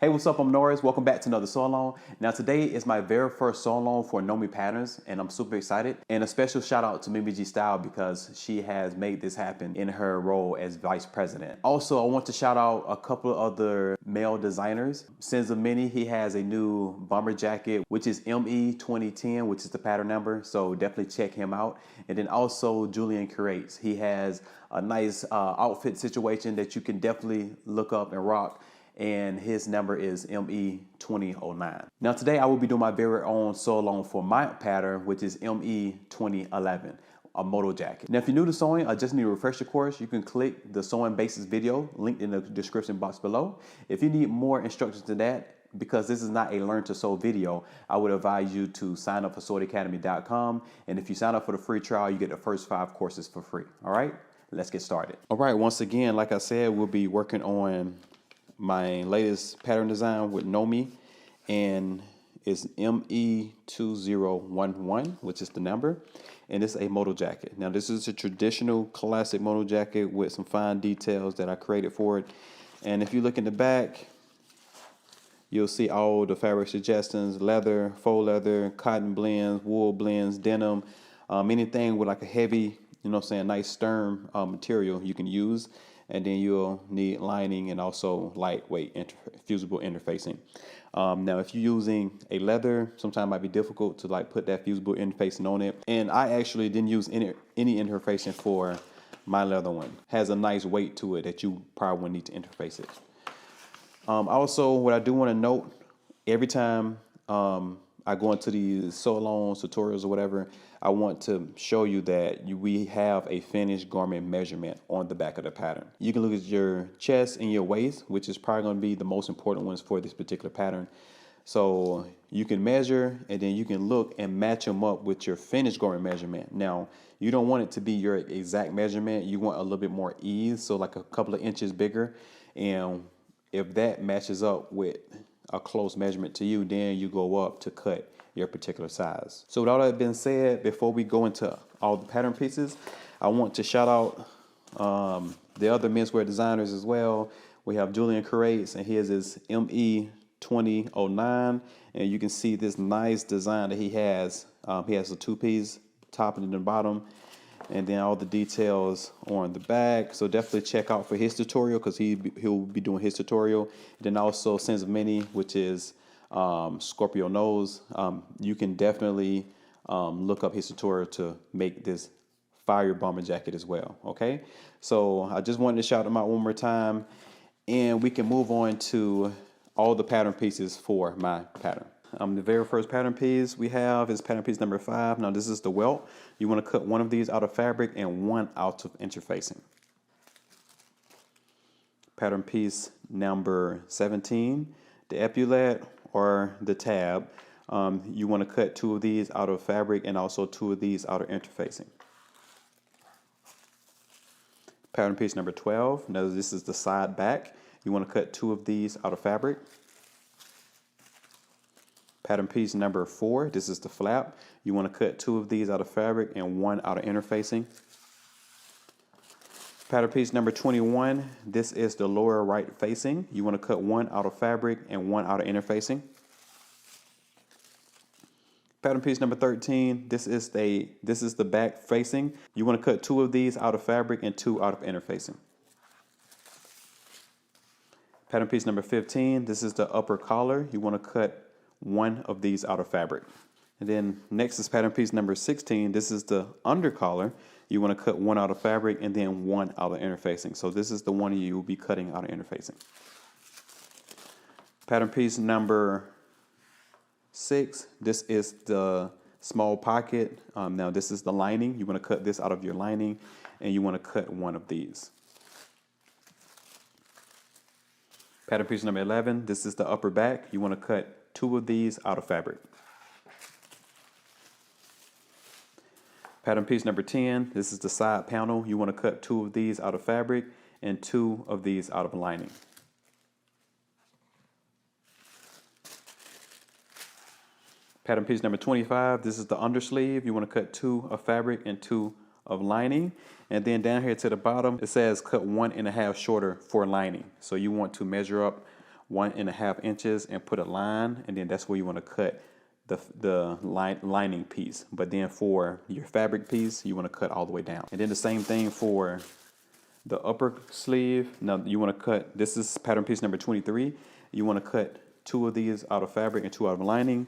Hey, what's up? I'm Norris. Welcome back to another sew along. Now today is my very first sew along for Know Me Patterns, and I'm super excited. And a special shout out to Mimi G Style because she has made this happen in her role as vice president. Also, I want to shout out a couple of other male designers. Sins of Many, he has a new bomber jacket, which is ME2010, which is the pattern number. So definitely check him out. And then also Julian Curates. He has a nice outfit situation that you can definitely look up and rock, and his number is ME2009. Now today I will be doing my very own sew along for my pattern, which is ME2011, a Moto jacket. Now if you're new to sewing, I just need a refresher course. You can click the sewing basics video linked in the description box below. If you need more instructions to that, because this is not a learn to sew video, I would advise you to sign up for sewedacademy.com, and if you sign up for the free trial, you get the first 5 courses for free. All right, let's get started. All right, once again, like I said, we'll be working on my latest pattern design with Know Me, and it's ME2011, which is the number, and it's a Moto jacket. Now this is a traditional classic Moto jacket with some fine details that I created for it. And if you look in the back, you'll see all the fabric suggestions: leather, faux leather, cotton blends, wool blends, denim, anything with like a heavy, nice stern material you can use. And then you'll need lining and also lightweight fusible interfacing. Now, if you're using a leather, sometimes it might be difficult to put that fusible interfacing on it. And I actually didn't use any interfacing for my leather one. It has a nice weight to it that you probably wouldn't need to interface it. Also, what I do want to note, every time I go into these sew alongs, tutorials, or whatever, I want to show you that we have a finished garment measurement on the back of the pattern. You can look at your chest and your waist, which is probably going to be the most important ones for this particular pattern. So you can measure, and then you can look and match them up with your finished garment measurement. Now, you don't want it to be your exact measurement. You want a little bit more ease, so like a couple of inches bigger. And if that matches up with a close measurement to you, then you go up to cut your particular size. So with all that being said, before we go into all the pattern pieces, I want to shout out the other menswear designers as well. We have Julian Curates, and his is ME2009, and you can see this nice design that he has. He has a 2-piece top and the bottom, and then all the details on the back. So definitely check out for his tutorial, because he'll be doing his tutorial. And then also Sins of Many, which is Scorpio Nose. You can definitely look up his tutorial to make this fire bomber jacket as well. Okay, so I just wanted to shout them out one more time, and we can move on to all the pattern pieces for my pattern. The very first pattern piece we have is pattern piece number 5. Now this is the welt. You want to cut one of these out of fabric and one out of interfacing. Pattern piece number 17, the epaulette or the tab. You want to cut 2 of these out of fabric and also 2 of these out of interfacing. Pattern piece number 12. Now this is the side back. You want to cut 2 of these out of fabric. Pattern piece number 4, this is the flap. You want to cut 2 of these out of fabric and 1 out of interfacing. Pattern piece number 21, this is the lower right facing. You want to cut 1 out of fabric and 1 out of interfacing. Pattern piece number 13, this is the back facing. You want to cut 2 of these out of fabric and 2 out of interfacing. Pattern piece number 15, this is the upper collar. You want to cut 1 of these out of fabric. And then next is pattern piece number 16. This is the under collar. You want to cut 1 out of fabric and then 1 out of interfacing. So this is the one you will be cutting out of interfacing. Pattern piece number 6. This is the small pocket. Now this is the lining. You want to cut this out of your lining, and you want to cut 1 of these. Pattern piece number 11. This is the upper back. You want to cut 2 of these out of fabric. Pattern piece number 10, this is the side panel. You want to cut 2 of these out of fabric and 2 of these out of lining. Pattern piece number 25, this is the undersleeve. You want to cut 2 of fabric and 2 of lining. And then down here to the bottom, it says cut 1.5 shorter for lining. So you want to measure up 1.5 inches and put a line, and then that's where you want to cut the lining piece. But then for your fabric piece, you want to cut all the way down. And then the same thing for the upper sleeve. Now you want to cut, this is pattern piece number 23. You want to cut 2 of these out of fabric and 2 out of lining.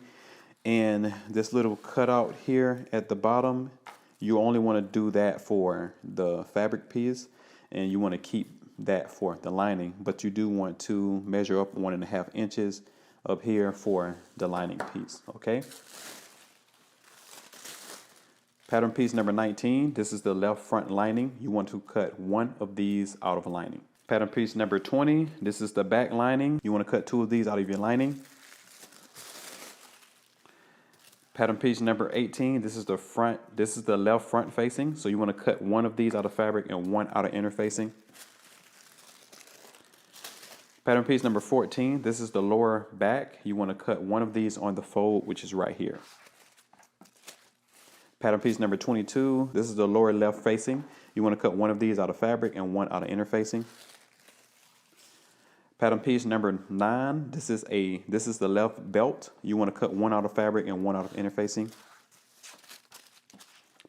And this little cutout here at the bottom, you only want to do that for the fabric piece, and you want to keep that for the lining, but you do want to measure up 1.5 inches up here for the lining piece. Okay. Pattern piece number 19, this is the left front lining. You want to cut 1 of these out of lining. Pattern piece number 20, this is the back lining. You want to cut 2 of these out of your lining. Pattern piece number 18, this is the front, this is the left front facing. So you want to cut 1 of these out of fabric and 1 out of interfacing. Pattern piece number 14, this is the lower back. You want to cut 1 of these on the fold, which is right here. Pattern piece number 22, this is the lower left facing. You want to cut 1 of these out of fabric and 1 out of interfacing. Pattern piece number 9, this is the left belt. You want to cut 1 out of fabric and 1 out of interfacing.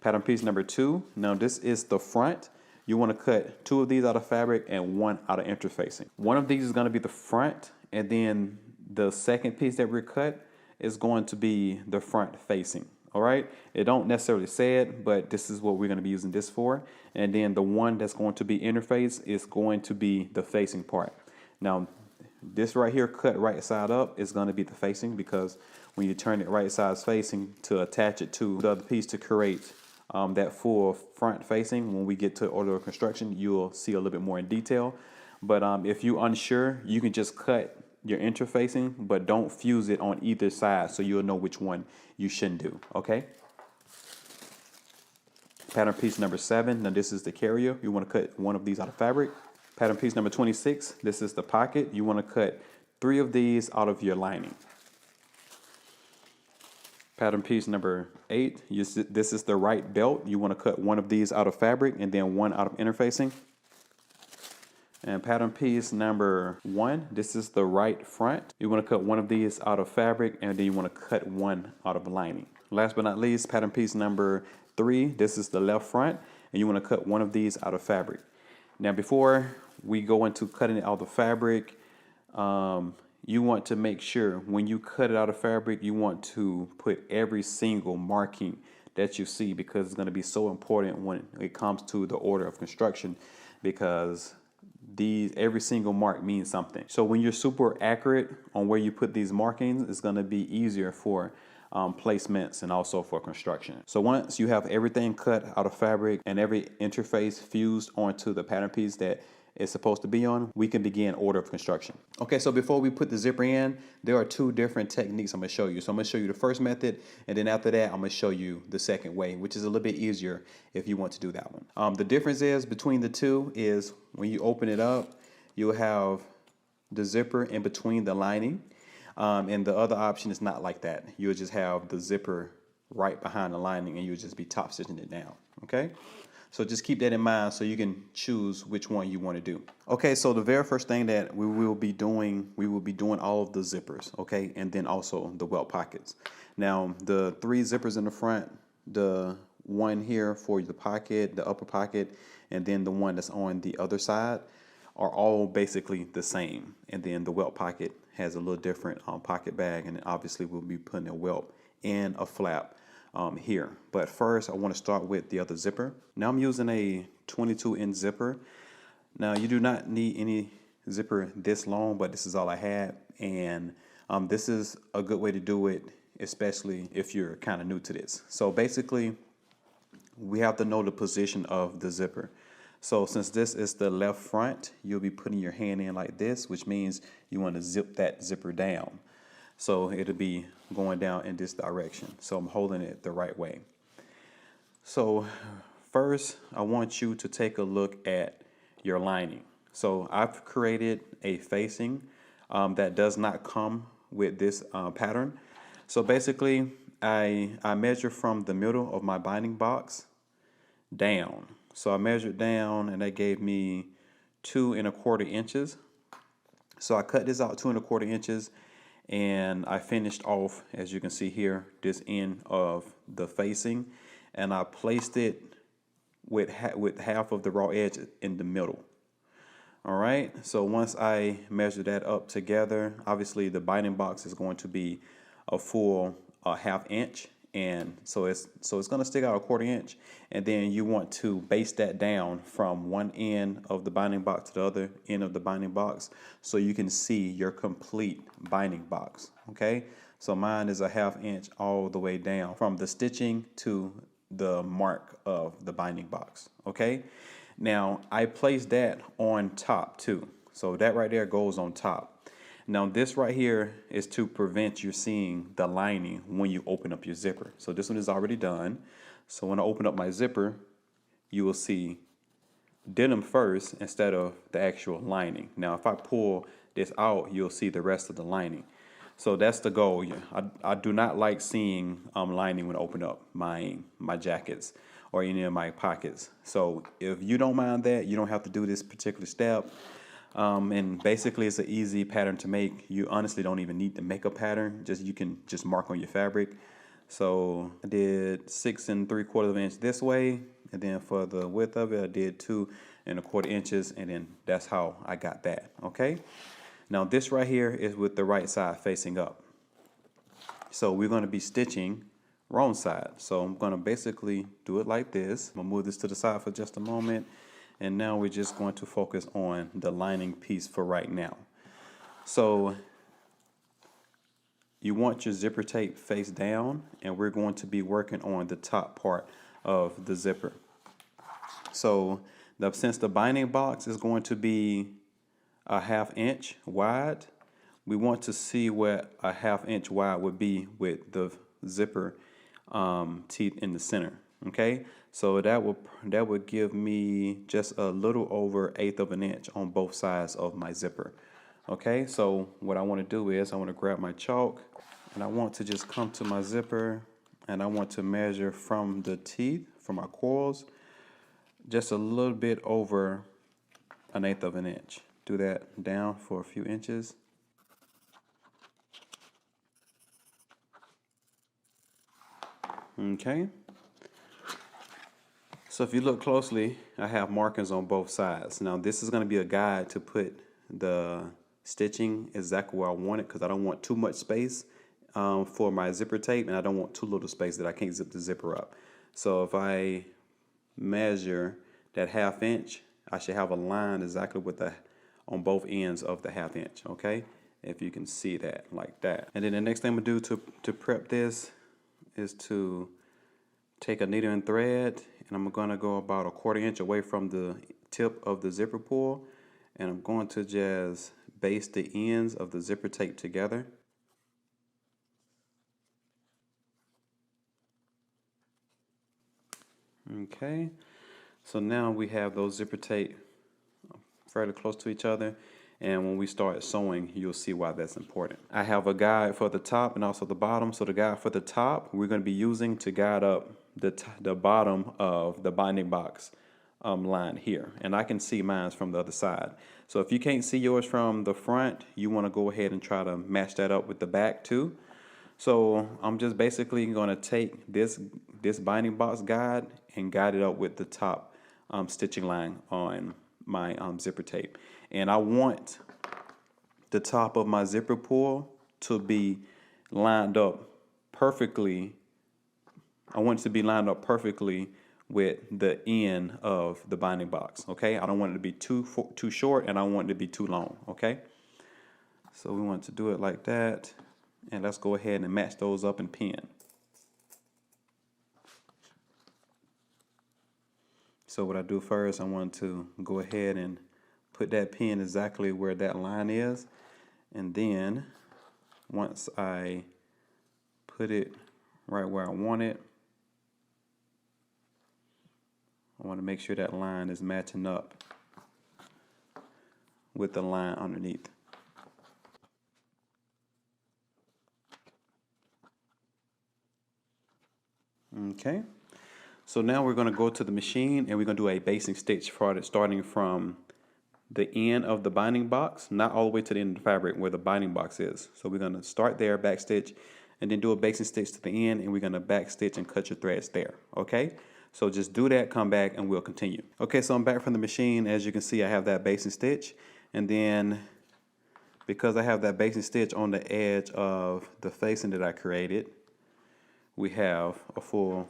Pattern piece number 2, now this is the front. You want to cut 2 of these out of fabric and 1 out of interfacing. 1 of these is going to be the front, and then the second piece that we're cut is going to be the front facing. All right, it don't necessarily say it, but this is what we're going to be using this for. And then the one that's going to be interface is going to be the facing part. Now, this right here cut right side up is going to be the facing, because when you turn it right side facing to attach it to the other piece to create that full front facing, when we get to order of construction, you'll see a little bit more in detail. But if you're unsure, you can just cut your interfacing, but don't fuse it on either side, so you'll know which one you shouldn't do. Okay. Pattern piece number 7. Now this is the carrier. You want to cut 1 of these out of fabric. Pattern piece number 26. This is the pocket. You want to cut 3 of these out of your lining. Pattern piece number 8. This is the right belt. You want to cut 1 of these out of fabric and then 1 out of interfacing. And pattern piece number 1, this is the right front. You want to cut 1 of these out of fabric, and then you want to cut 1 out of lining. Last but not least, pattern piece number 3, this is the left front, and you want to cut 1 of these out of fabric. Now, before we go into cutting it out of the fabric, you want to make sure when you cut it out of fabric, you want to put every single marking that you see, because it's going to be so important when it comes to the order of construction, because every single mark means something. So when you're super accurate on where you put these markings, it's going to be easier for placements and also for construction. So once you have everything cut out of fabric and every interface fused onto the pattern piece that it's supposed to be on, we can begin order of construction. Okay, so before we put the zipper in, there are 2 different techniques I'm going to show you. So I'm going to show you the first method, and then after that, I'm going to show you the second way, which is a little bit easier if you want to do that one. The difference is between the 2 is when you open it up, you'll have the zipper in between the lining, and the other option is not like that. You'll just have the zipper right behind the lining, and you'll just be top stitching it down. Okay. So just keep that in mind so you can choose which one you want to do. Okay, so the very first thing that we will be doing all of the zippers, okay, and then also the welt pockets. Now, the 3 zippers in the front, the one here for the pocket, the upper pocket, and then the one that's on the other side are all basically the same. And then the welt pocket has a little different pocket bag, and obviously we'll be putting a welt and a flap here. But first, I want to start with the other zipper. Now I'm using a 22-inch zipper. Now you do not need any zipper this long, but this is all I had. And this is a good way to do it, especially if you're kind of new to this. So basically, we have to know the position of the zipper. So since this is the left front, you'll be putting your hand in like this, which means you want to zip that zipper down. So it'll be going down in this direction. So I'm holding it the right way. So first, I want you to take a look at your lining. So I've created a facing that does not come with this pattern. So basically, I measure from the middle of my binding box down. So I measured down, and that gave me 2 1/4 inches. So I cut this out 2¼ inches, and I finished off, as you can see here, this end of the facing, and I placed it with half of the raw edge in the middle. All right, so once I measure that up together, obviously the binding box is going to be a full ½ inch, and so it's going to stick out 1/4 inch, and then you want to base that down from one end of the binding box to the other end of the binding box, so you can see your complete binding box. Okay, so mine is a ½ inch all the way down from the stitching to the mark of the binding box. Okay, now I place that on top too, so that right there goes on top. Now this right here is to prevent you seeing the lining when you open up your zipper. So this one is already done. So when I open up my zipper, you will see denim first instead of the actual lining. Now if I pull this out, you'll see the rest of the lining. So that's the goal. I do not like seeing lining when I open up my jackets or any of my pockets. So if you don't mind that, you don't have to do this particular step. And basically it's an easy pattern to make. You honestly don't even need to make a pattern. You can just mark on your fabric. So I did 6 3/4 inch this way, and then for the width of it I did 2 1/4 inches, and then that's how I got that. Okay, now this right here is with the right side facing up. So we're going to be stitching wrong side. So I'm going to basically do it like this. I'm going to move this to the side for just a moment. And now we're just going to focus on the lining piece for right now. So you want your zipper tape face down, and we're going to be working on the top part of the zipper. So since the binding box is going to be a ½ inch wide, we want to see what a ½ inch wide would be with the zipper teeth in the center. Okay, so that would give me just a little over 1/8 of an inch on both sides of my zipper. Okay, so what I want to do is I want to grab my chalk, and I want to just come to my zipper, and I want to measure from the teeth, from my coils, just a little bit over 1/8 of an inch. Do that down for a few inches. Okay. So if you look closely, I have markings on both sides. Now this is going to be a guide to put the stitching exactly where I want it, because I don't want too much space for my zipper tape, and I don't want too little space that I can't zip the zipper up. So if I measure that ½ inch, I should have a line exactly with on both ends of the ½ inch. Okay, if you can see that like that. And then the next thing I'm gonna do to prep this is to take a needle and thread, and I'm going to go about 1/4 inch away from the tip of the zipper pull, and I'm going to just base the ends of the zipper tape together. Okay, so now we have those zipper tape fairly close to each other, and when we start sewing, you'll see why that's important. I have a guide for the top and also the bottom. So the guide for the top, we're going to be using to guide up the bottom of the binding box line here, and I can see mine from the other side. So if you can't see yours from the front, you want to go ahead and try to match that up with the back too. So I'm just basically going to take this binding box guide and guide it up with the top stitching line on my zipper tape, and I want the top of my zipper pull to be lined up perfectly. I want it to be lined up perfectly with the end of the binding box. Okay, I don't want it to be too short, and I don't want it to be too long. Okay, so we want to do it like that, and let's go ahead and match those up and pin. So what I do first, I want to go ahead and put that pin exactly where that line is, and then once I put it right where I want it, I want to make sure that line is matching up with the line underneath. Okay, so now we're going to go to the machine, and we're going to do a basting stitch starting from the end of the binding box, not all the way to the end of the fabric where the binding box is. So we're gonna start there, back stitch, and then do a basting stitch to the end, and we're gonna back stitch and cut your threads there, okay? So just do that, come back, and we'll continue. Okay, so I'm back from the machine. As you can see, I have that basting stitch, and then because I have that basting stitch on the edge of the facing that I created, we have a full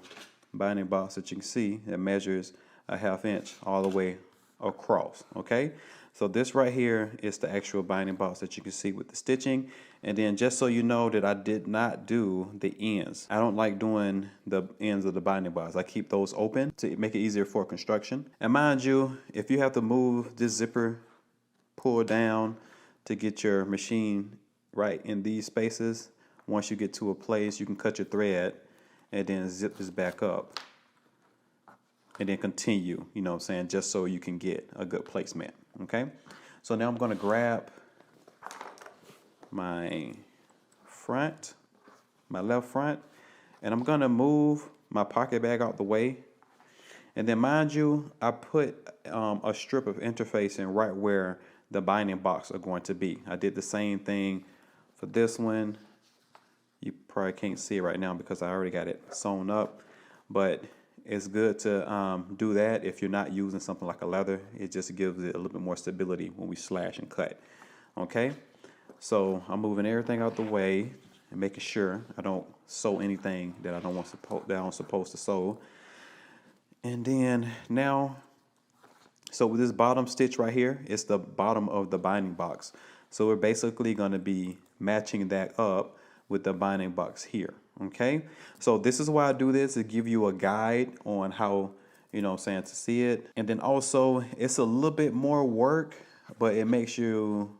binding box that you can see that measures a 1/2 inch all the way across, okay? So this right here is the actual binding box that you can see with the stitching. And then just so you know that I did not do the ends. I don't like doing the ends of the binding box. I keep those open to make it easier for construction. And mind you, if you have to move this zipper pull down to get your machine right in these spaces, once you get to a place, you can cut your thread and then zip this back up and then continue, you know what I'm saying, just so you can get a good placement, okay? So now I'm gonna grab my front, my left front, and I'm gonna move my pocket bag out the way. And then mind you, I put a strip of interfacing right where the binding box are going to be. I did the same thing for this one. You probably can't see it right now because I already got it sewn up, but it's good to do that if you're not using something like a leather. It just gives it a little bit more stability when we slash and cut. Okay, so I'm moving everything out the way and making sure I don't sew anything that I'm supposed to sew. And then now, so with this bottom stitch right here, it's the bottom of the binding box. So we're basically going to be matching that up with the binding box here. Okay, so this is why I do this, to give you a guide on how, you know what I'm saying, to see it. And then also it's a little bit more work, but it makes you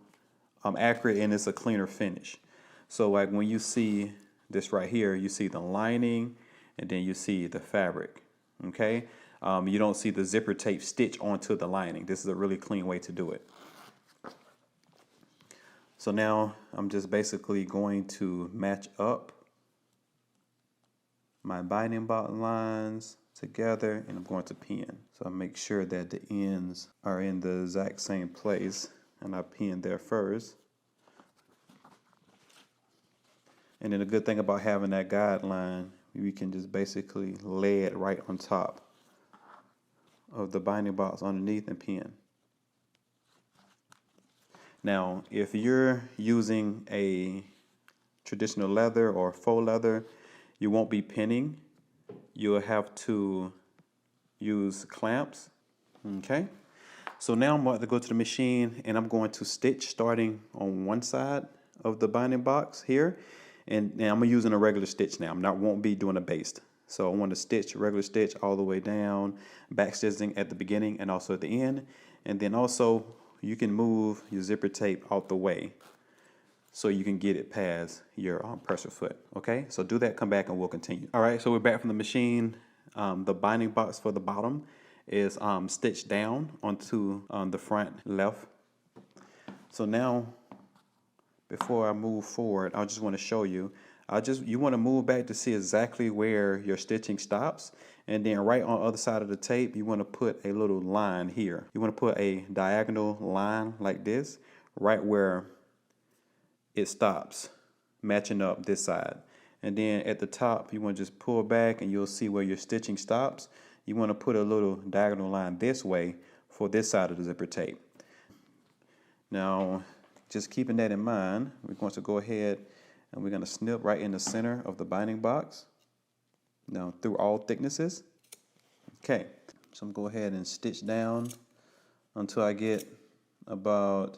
accurate and it's a cleaner finish. So like when you see this right here, you see the lining and then you see the fabric. Okay, you don't see the zipper tape stitch onto the lining. This is a really clean way to do it. So now I'm just basically going to match up my binding box lines together, and I'm going to pin. So I make sure that the ends are in the exact same place, and I pin there first. And then the good thing about having that guideline, we can just basically lay it right on top of the binding box underneath and pin. Now, if you're using a traditional leather or faux leather, you won't be pinning. You'll have to use clamps. Okay. So now I'm about to go to the machine and I'm going to stitch starting on one side of the binding box here. And I'm using a regular stitch now. Won't be doing a baste. So I want to stitch regular stitch all the way down, back stitching at the beginning and also at the end. And then also you can move your zipper tape out the way so you can get it past your presser foot. Okay, so do that, come back, and we'll continue. All right, so we're back from the machine. The binding box for the bottom is stitched down onto the front left. So now, before I move forward, I just want to show you. You want to move back to see exactly where your stitching stops, and then right on the other side of the tape, you want to put a little line here. You want to put a diagonal line like this, right where it stops, matching up this side. And then at the top, you want to just pull back and you'll see where your stitching stops. You want to put a little diagonal line this way for this side of the zipper tape. Now, just keeping that in mind, we're going to go ahead and we're going to snip right in the center of the binding box. Now, through all thicknesses. Okay, so I'm going to go ahead and stitch down until I get about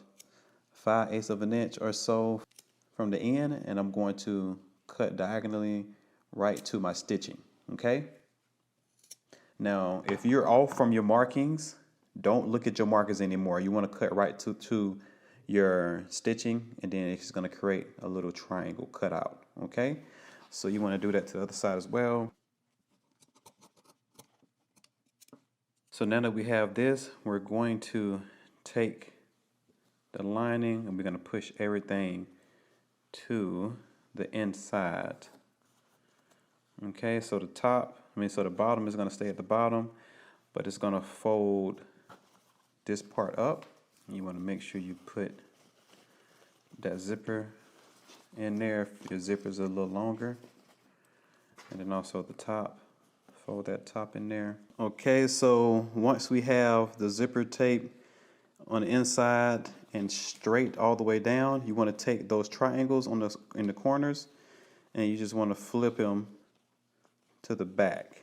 5/8 of an inch or so from the end, and I'm going to cut diagonally right to my stitching. Okay, now if you're off from your markings, don't look at your markers anymore. You want to cut right to your stitching, and then it's going to create a little triangle cutout. Okay, so you want to do that to the other side as well. So now that we have this, we're going to take the lining and we're going to push everything to the inside. Okay, so the bottom is going to stay at the bottom, but it's going to fold this part up. You want to make sure you put that zipper in there if your zipper's a little longer. And then also the top, fold that top in there. Okay, so once we have the zipper tape on the inside and straight all the way down, you want to take those triangles in the corners and you just want to flip them to the back.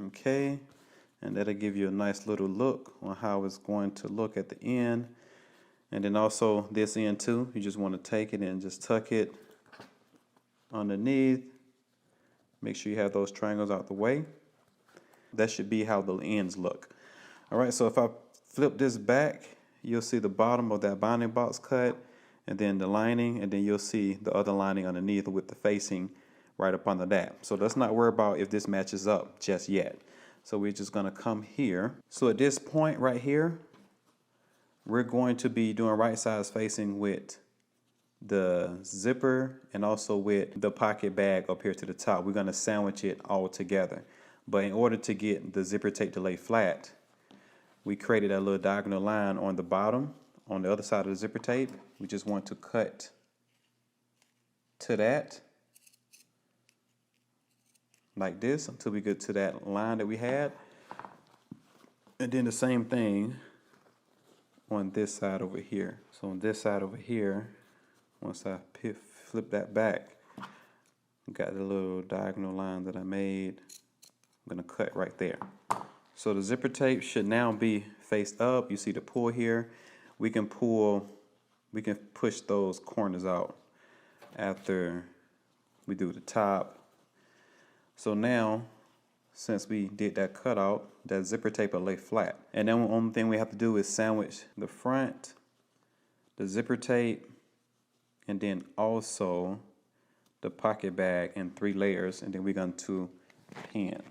Okay, and that'll give you a nice little look on how it's going to look at the end. And then also this end too, you just want to take it and just tuck it underneath. Make sure you have those triangles out the way. That should be how the ends look. All right, so if I flip this back, you'll see the bottom of that binding box cut, and then the lining, and then you'll see the other lining underneath with the facing right up under that. So let's not worry about if this matches up just yet. So we're just gonna come here. So at this point right here, we're going to be doing right sides facing with the zipper and also with the pocket bag up here to the top. We're gonna sandwich it all together. But in order to get the zipper tape to lay flat, we created a little diagonal line on the bottom, on the other side of the zipper tape. We just want to cut to that, like this, until we get to that line that we had. And then the same thing on this side over here. So on this side over here, once I flip that back, got the little diagonal line that I made. I'm gonna cut right there. So the zipper tape should now be faced up. You see the pull here. We can push those corners out after we do the top. So now, since we did that cutout, that zipper tape will lay flat. And then the only thing we have to do is sandwich the front, the zipper tape, and then also the pocket bag in 3 layers, and then we're going to pin.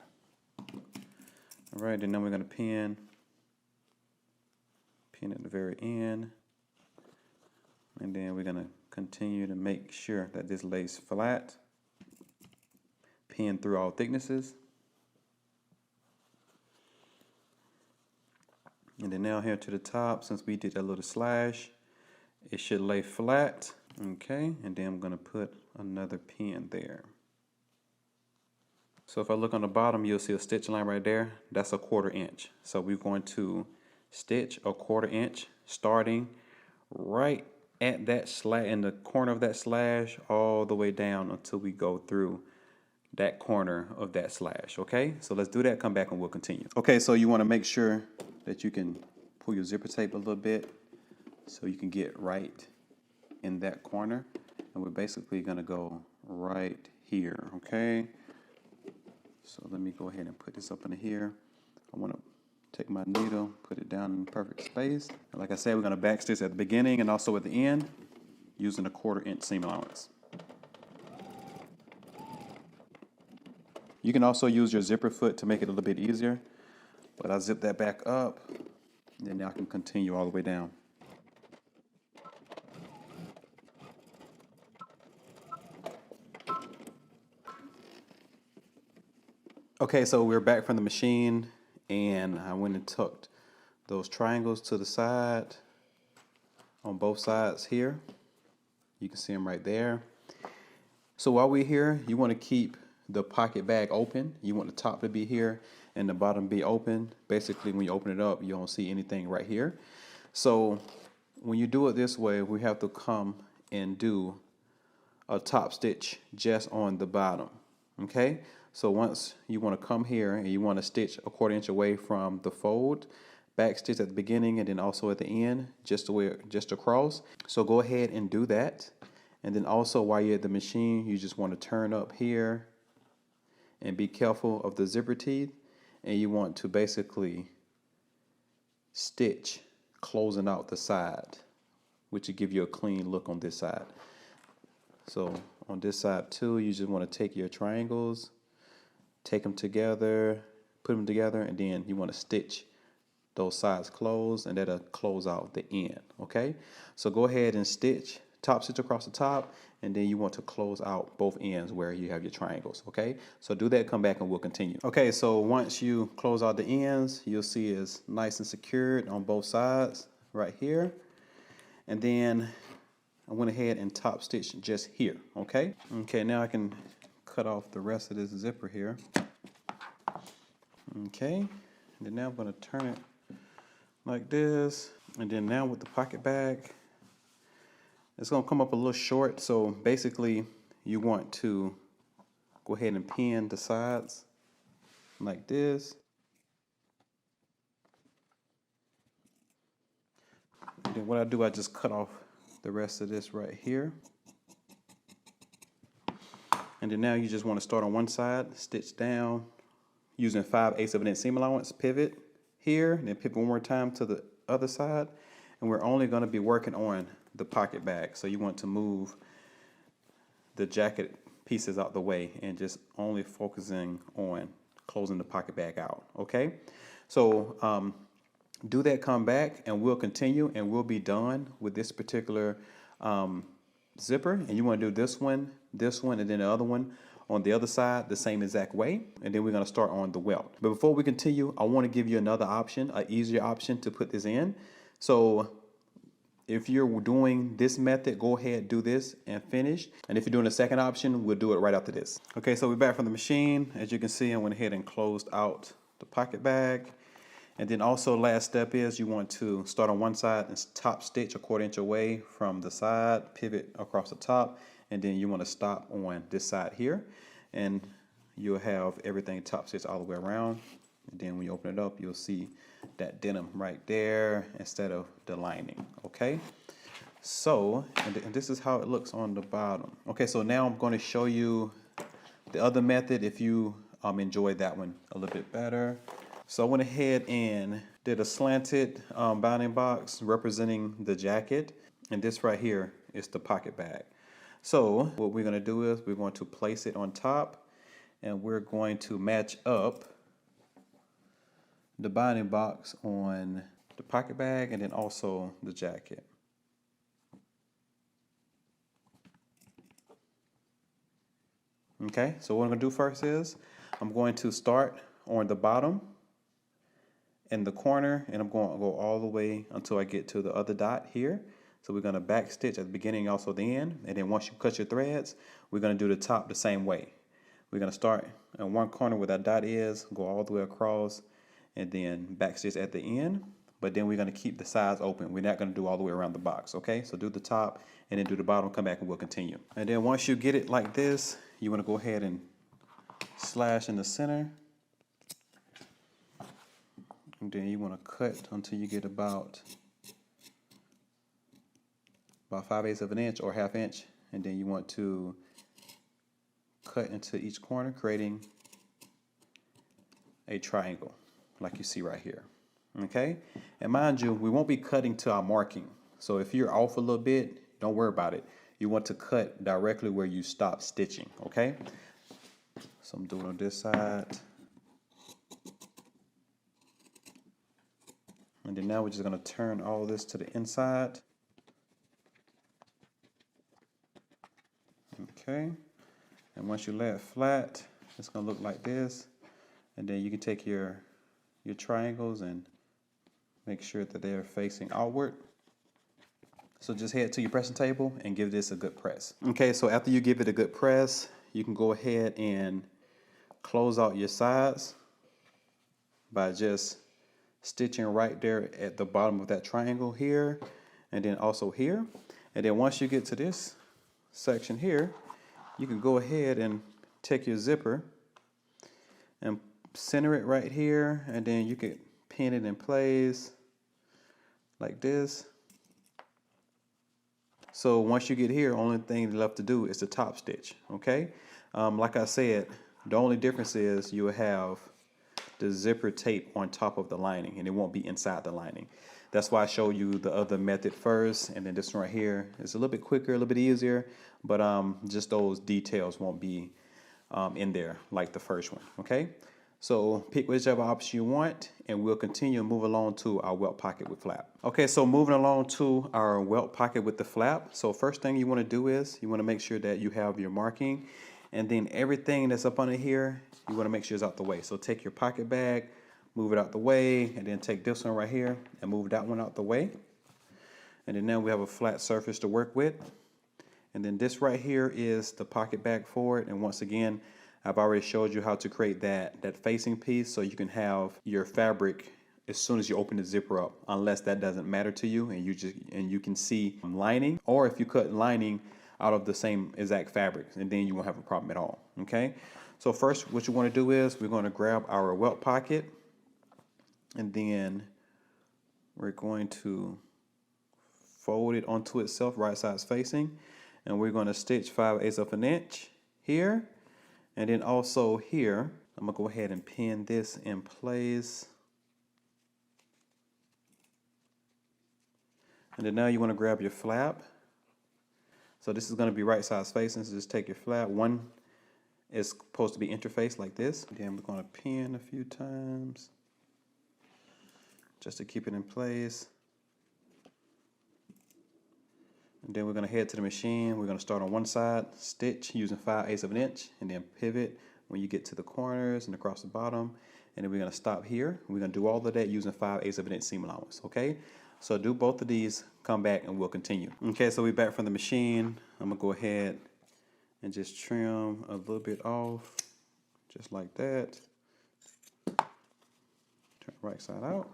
All right, and then we're going to pin at the very end, and then we're going to continue to make sure that this lays flat. Pin through all thicknesses. And then now here to the top, since we did that little slash, it should lay flat. Okay, and then I'm going to put another pin there. So if I look on the bottom, you'll see a stitch line right there. That's a 1/4 inch. So we're going to stitch a 1/4 inch starting right at that slash, in the corner of that slash, all the way down until we go through that corner of that slash. Okay, so let's do that, come back, and we'll continue. Okay, so you want to make sure that you can pull your zipper tape a little bit so you can get right in that corner, and we're basically going to go right here. Okay, so let me go ahead and put this up in here. I want to take my needle, put it down in perfect space, and like I said, we're going to backstitch at the beginning and also at the end using a 1/4 inch seam allowance. You can also use your zipper foot to make it a little bit easier, but I'll zip that back up, and then I can continue all the way down. Okay, so we're back from the machine, and I went and tucked those triangles to the side on both sides here. You can see them right there. So while we're here, you want to keep the pocket bag open. You want the top to be here and the bottom be open. Basically, when you open it up, you don't see anything right here. So when you do it this way, we have to come and do a top stitch just on the bottom. Okay, so once you want to come here and you want to stitch a 1/4 inch away from the fold, back stitch at the beginning and then also at the end, just across. So go ahead and do that. And then also while you're at the machine, you just want to turn up here and be careful of the zipper teeth, and you want to basically stitch closing out the side, which will give you a clean look on this side. So on this side too, you just want to take your triangles, take them together, put them together, and then you want to stitch those sides closed, and that'll close out the end. Okay, so go ahead and stitch top stitch across the top, and then you want to close out both ends where you have your triangles, okay? So do that, come back, and we'll continue. Okay, so once you close out the ends, you'll see it's nice and secured on both sides right here. And then I went ahead and top stitched just here, okay? Okay, now I can cut off the rest of this zipper here. Okay, and then now I'm gonna turn it like this. And then now with the pocket bag, it's gonna come up a little short. So basically you want to go ahead and pin the sides like this. And then what I do, I just cut off the rest of this right here. And then now you just want to start on one side, stitch down using 5/8 of an inch seam allowance, pivot here, and then pivot one more time to the other side. And we're only going to be working on the pocket bag. So you want to move the jacket pieces out the way and just only focusing on closing the pocket bag out, okay? So do that, come back, and we'll continue, and we'll be done with this particular zipper. And you want to do this one, and then the other one on the other side the same exact way. And then we're going to start on the welt. But before we continue, I want to give you another option, an easier option to put this in. So if you're doing this method, go ahead, do this and finish. And if you're doing the second option, we'll do it right after this. Okay, so we're back from the machine. As you can see, I went ahead and closed out the pocket bag. And then also last step is you want to start on one side and top stitch a 1/4 inch away from the side, pivot across the top, and then you want to stop on this side here. And you'll have everything top stitched all the way around. And then when you open it up, you'll see that denim right there instead of the lining, okay? So, and this is how it looks on the bottom. Okay, so now I'm going to show you the other method if you enjoyed that one a little bit better. So I went ahead and did a slanted bounding box representing the jacket. And this right here is the pocket bag. So what we're going to do is we're going to place it on top, and we're going to match up the binding box on the pocket bag and then also the jacket. Okay, so what I'm going to do first is I'm going to start on the bottom in the corner, and I'm going to go all the way until I get to the other dot here. So we're going to back stitch at the beginning, also the end, and then once you cut your threads, we're going to do the top the same way. We're going to start in one corner where that dot is, go all the way across, and then back stitch at the end. But then we're going to keep the sides open. We're not going to do all the way around the box, okay? So do the top and then do the bottom, come back, and we'll continue. And then once you get it like this, you want to go ahead and slash in the center. And then you want to cut until you get about 5/8 of an inch or 1/2 inch. And then you want to cut into each corner, creating a triangle like you see right here. Okay, and mind you, we won't be cutting to our marking. So if you're off a little bit, don't worry about it. You want to cut directly where you stop stitching, okay? So I'm doing on this side. And then now we're just going to turn all this to the inside. Okay, and once you lay it flat, it's going to look like this. And then you can take your triangles and make sure that they're facing outward. So just head to your pressing table and give this a good press. Okay, so after you give it a good press, you can go ahead and close out your sides by just stitching right there at the bottom of that triangle here, and then also here. And then once you get to this section here, you can go ahead and take your zipper and center it right here, and then you can pin it in place like this. So once you get here, only thing left to do is the top stitch, okay? Like I said, the only difference is you will have the zipper tape on top of the lining, and it won't be inside the lining. That's why I show you the other method first, and then this one right here is a little bit quicker, a little bit easier, but just those details won't be in there like the first one, okay? So pick whichever option you want, and we'll continue and move along to our welt pocket with flap. Okay, so moving along to our welt pocket with the flap. So first thing you want to do is you want to make sure that you have your marking, and then everything that's up under here, you want to make sure it's out the way. So take your pocket bag, move it out the way, and then take this one right here and move that one out the way. And then now we have a flat surface to work with. And then this right here is the pocket bag for it. And once again, I've already showed you how to create that facing piece so you can have your fabric as soon as you open the zipper up, unless that doesn't matter to you and you can see lining, or if you cut lining out of the same exact fabric, and then you won't have a problem at all. Okay, so first what you want to do is we're going to grab our welt pocket, and then we're going to fold it onto itself, right sides facing, and we're going to stitch 5/8 of an inch here. And then also here, I'm going to go ahead and pin this in place. And then now you want to grab your flap. So this is going to be right sides facing, so just take your flap. One is supposed to be interfaced like this. Then we're going to pin a few times just to keep it in place. And then we're going to head to the machine. We're going to start on one side, stitch using 5/8 of an inch, and then pivot when you get to the corners and across the bottom. And then we're going to stop here. We're going to do all of that using 5/8 of an inch seam allowance. Okay, so do both of these, come back, and we'll continue. Okay, so we're back from the machine. I'm going to go ahead and just trim a little bit off, just like that. Turn right side out.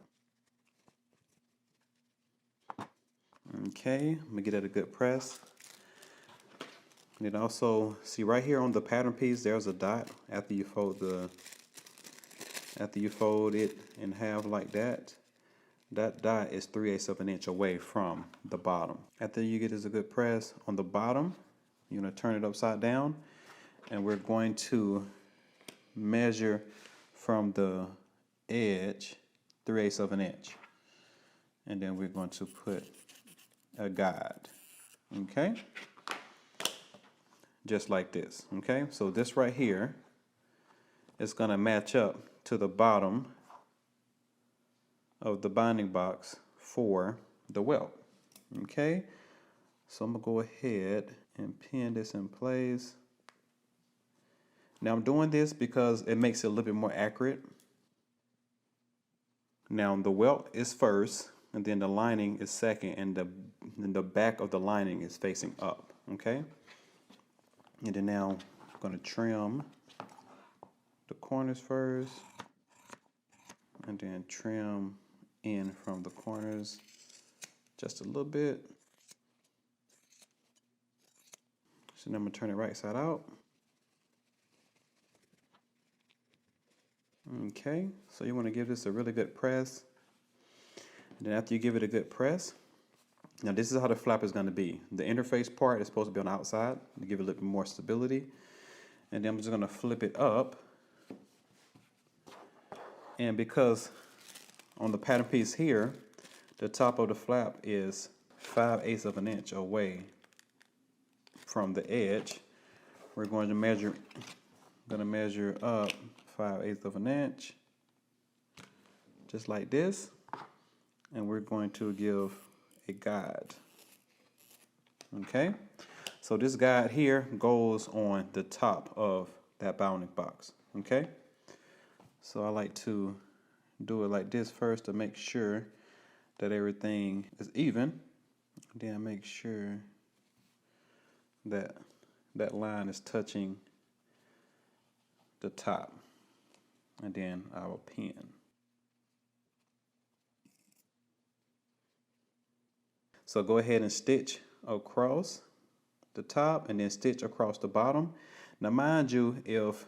Okay, I'm gonna get at a good press. And then also see right here on the pattern piece, there's a dot after you fold it in half like that. That dot is 3/8 of an inch away from the bottom. After you get a good press on the bottom, you're gonna turn it upside down, and we're going to measure from the edge 3/8 of an inch, and then we're going to put a guide, okay, just like this. Okay, so this right here is going to match up to the bottom of the binding box for the welt. Okay, so I'm gonna go ahead and pin this in place. Now I'm doing this because it makes it a little bit more accurate. Now the welt is first, and then the lining is second, and the back of the lining is facing up. Okay, and then now I'm going to trim the corners first, and then trim in from the corners just a little bit. So now I'm going to turn it right side out. Okay, so you want to give this a really good press. And then after you give it a good press, now this is how the flap is going to be. The interface part is supposed to be on the outside to give it a little bit more stability. And then I'm just going to flip it up. And because on the pattern piece here, the top of the flap is 5/8 of an inch away from the edge, we're going to measure up 5/8 of an inch, just like this. And we're going to give a guide. Okay, so this guide here goes on the top of that bounding box. Okay, so I like to do it like this first to make sure that everything is even. Then make sure that that line is touching the top, and then I will pin. So go ahead and stitch across the top and then stitch across the bottom. Now mind you, if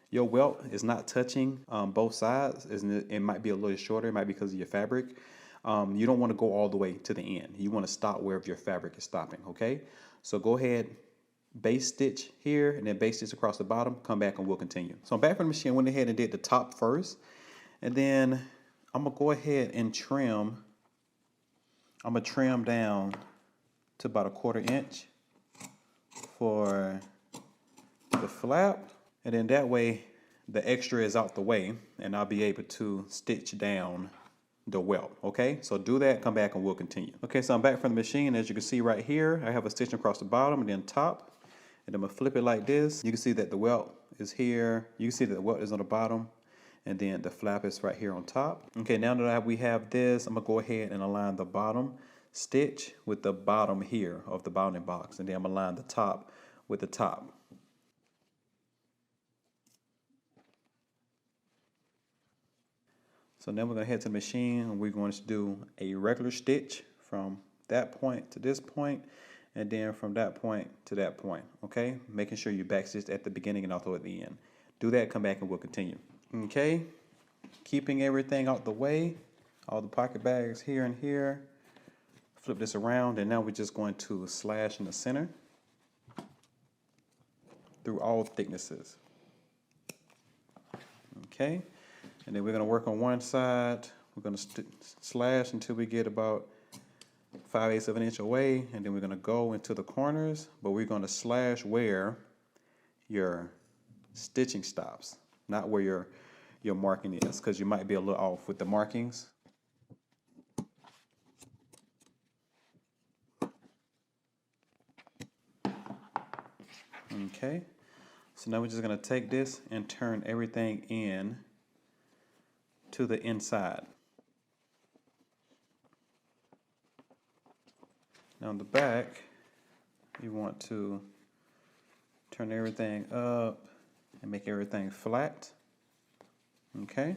your welt is not touching both sides, it might be a little shorter, it might be because of your fabric. You don't want to go all the way to the end. You want to stop wherever your fabric is stopping, okay? So go ahead, base stitch here, and then base stitch across the bottom, come back and we'll continue. So I'm back from the machine, went ahead and did the top first, and then I'm gonna go ahead and trim. I'm gonna trim down to about 1/4 inch for the flap, and then that way the extra is out the way, and I'll be able to stitch down the welt. Okay, so do that, come back, and we'll continue. Okay, so I'm back from the machine. As you can see right here, I have a stitch across the bottom and then top, and I'm gonna flip it like this. You can see that the welt is here. You can see that the welt is on the bottom, and then the flap is right here on top. Okay, now that we have this, I'm gonna go ahead and align the bottom stitch with the bottom here of the bounding box, and then I'm gonna align the top with the top. So now we're going to head to the machine, and we're going to do a regular stitch from that point to this point, and then from that point to that point, okay? Making sure you backstitch at the beginning and also at the end. Do that, come back, and we'll continue. Okay, keeping everything out the way, all the pocket bags here and here. Flip this around, and now we're just going to slash in the center through all thicknesses. Okay. And then we're going to work on one side. We're going to slash until we get about 5/8 of an inch away, and then we're going to go into the corners, but we're going to slash where your stitching stops, not where your marking is, because you might be a little off with the markings. Okay, so now we're just going to take this and turn everything in to the inside. Now on the back, you want to turn everything up and make everything flat. Okay,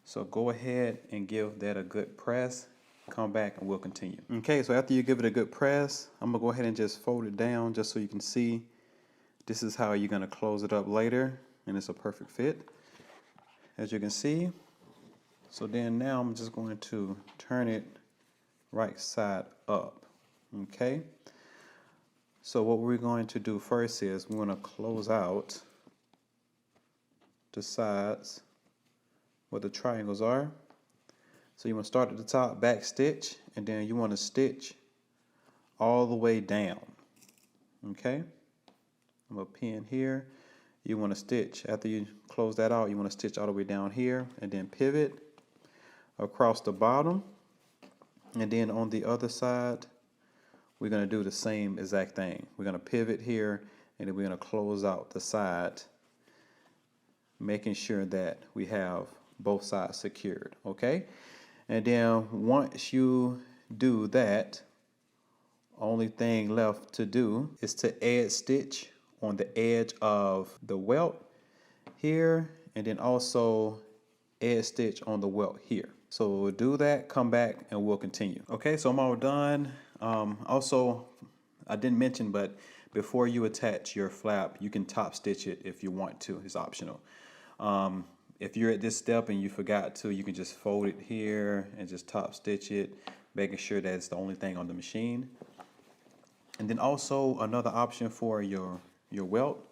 so go ahead and give that a good press. Come back and we'll continue. Okay, so after you give it a good press, I'm gonna go ahead and just fold it down just so you can see this is how you're gonna close it up later, and it's a perfect fit, as you can see. So then now I'm just going to turn it right side up. Okay, so what we're going to do first is we're going to close out the sides where the triangles are. So you want to start at the top, back stitch, and then you want to stitch all the way down. Okay, I'm going to pin here. You want to stitch, after you close that out, you want to stitch all the way down here and then pivot across the bottom, and then on the other side we're going to do the same exact thing. We're going to pivot here, and then we're going to close out the side, making sure that we have both sides secured. Okay, and then once you do that, only thing left to do is to add stitch on the edge of the welt here, and then also add stitch on the welt here. So we'll do that, come back, and we'll continue. Okay, so I'm all done. Also, I didn't mention, but before you attach your flap, you can top stitch it if you want to. It's optional. If you're at this step and you forgot to, you can just fold it here and just top stitch it, making sure that it's the only thing on the machine. And then also another option for your welt,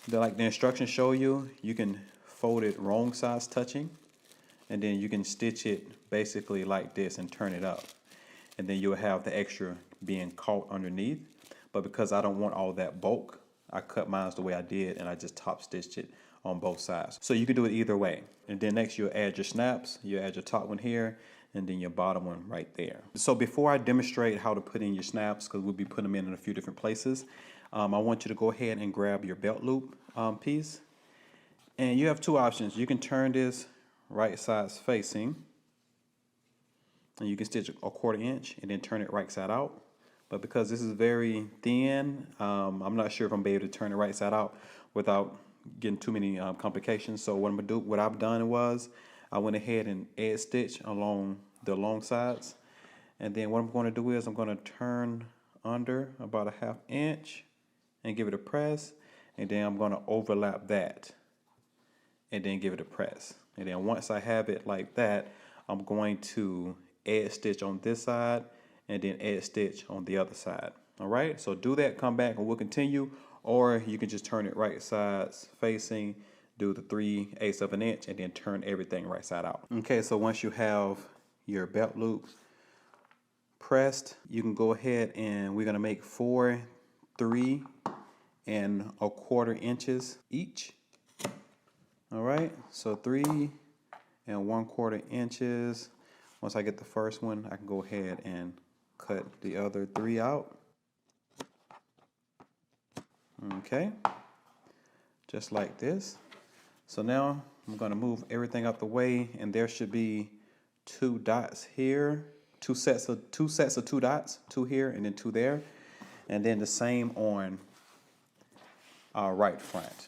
like the instructions show you, you can fold it wrong sides touching, and then you can stitch it basically like this and turn it up, and then you'll have the extra being caught underneath. But because I don't want all that bulk, I cut mine the way I did, and I just top stitched it on both sides. So you can do it either way. And then next you'll add your snaps. You add your top one here, and then your bottom one right there. So before I demonstrate how to put in your snaps, because we'll be putting them in a few different places, I want you to go ahead and grab your belt loop piece. And you have two options. You can turn this right sides facing, and you can stitch a 1/4 inch and then turn it right side out. But because this is very thin, I'm not sure if I'm able to turn it right side out without getting too many complications. So what I'm gonna do, what I've done was, I went ahead and add stitch along the long sides, and then what I'm going to do is I'm going to turn under about a 1/2 inch and give it a press, and then I'm going to overlap that and then give it a press. And then once I have it like that, I'm going to add stitch on this side and then add stitch on the other side. All right, so do that, come back, and we'll continue. Or you can just turn it right sides facing, do the 3/8 of an inch, and then turn everything right side out. Okay, so once you have your belt loop pressed, you can go ahead and we're gonna make 4 3 1/4 inches each. All right, so 3¼ inches. Once I get the first one, I can go ahead and cut the other 3 out. Okay, just like this. So now I'm going to move everything out the way, and there should be 2 dots here, two sets of 2 dots, 2 here and then 2 there, and then the same on our right front.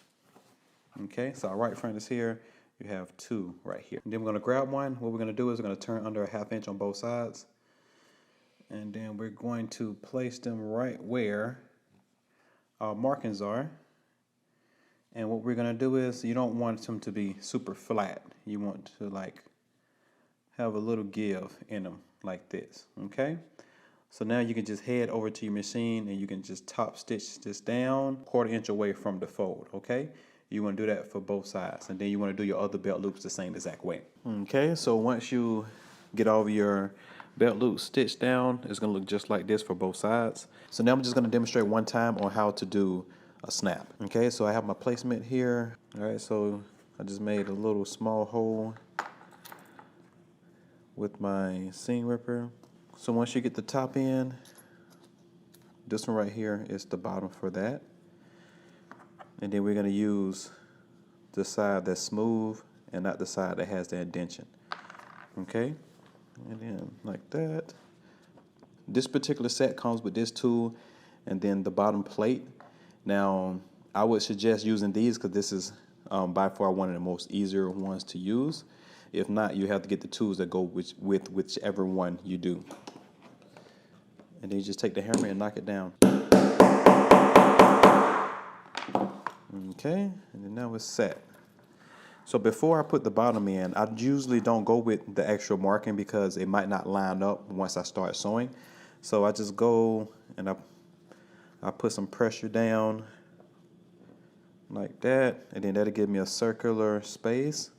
Okay, so our right front is here. You have 2 right here. And then we're going to grab one. What we're going to do is we're going to turn under a 1/2 inch on both sides, and then we're going to place them right where our markings are. And what we're going to do is, you don't want them to be super flat. You want to like have a little give in them like this. Okay, so now you can just head over to your machine and you can just top stitch this down 1/4 inch away from the fold. Okay, you want to do that for both sides, and then you want to do your other belt loops the same exact way. Okay, so once you get all of your belt loops stitched down, it's going to look just like this for both sides. So now I'm just going to demonstrate one time on how to do a snap. Okay, so I have my placement here. All right, so I just made a little small hole with my seam ripper. So once you get the top in, this one right here is the bottom for that. And then we're going to use the side that's smooth and not the side that has the indentation. Okay, and then like that. This particular set comes with this tool and then the bottom plate. Now, I would suggest using these because this is by far one of the most easier ones to use. If not, you have to get the tools that go with whichever one you do. And then you just take the hammer and knock it down. Okay, and then now it's set. So before I put the bottom in, I usually don't go with the extra marking because it might not line up once I start sewing. So I just go and I put some pressure down like that, and then that'll give me a circular space.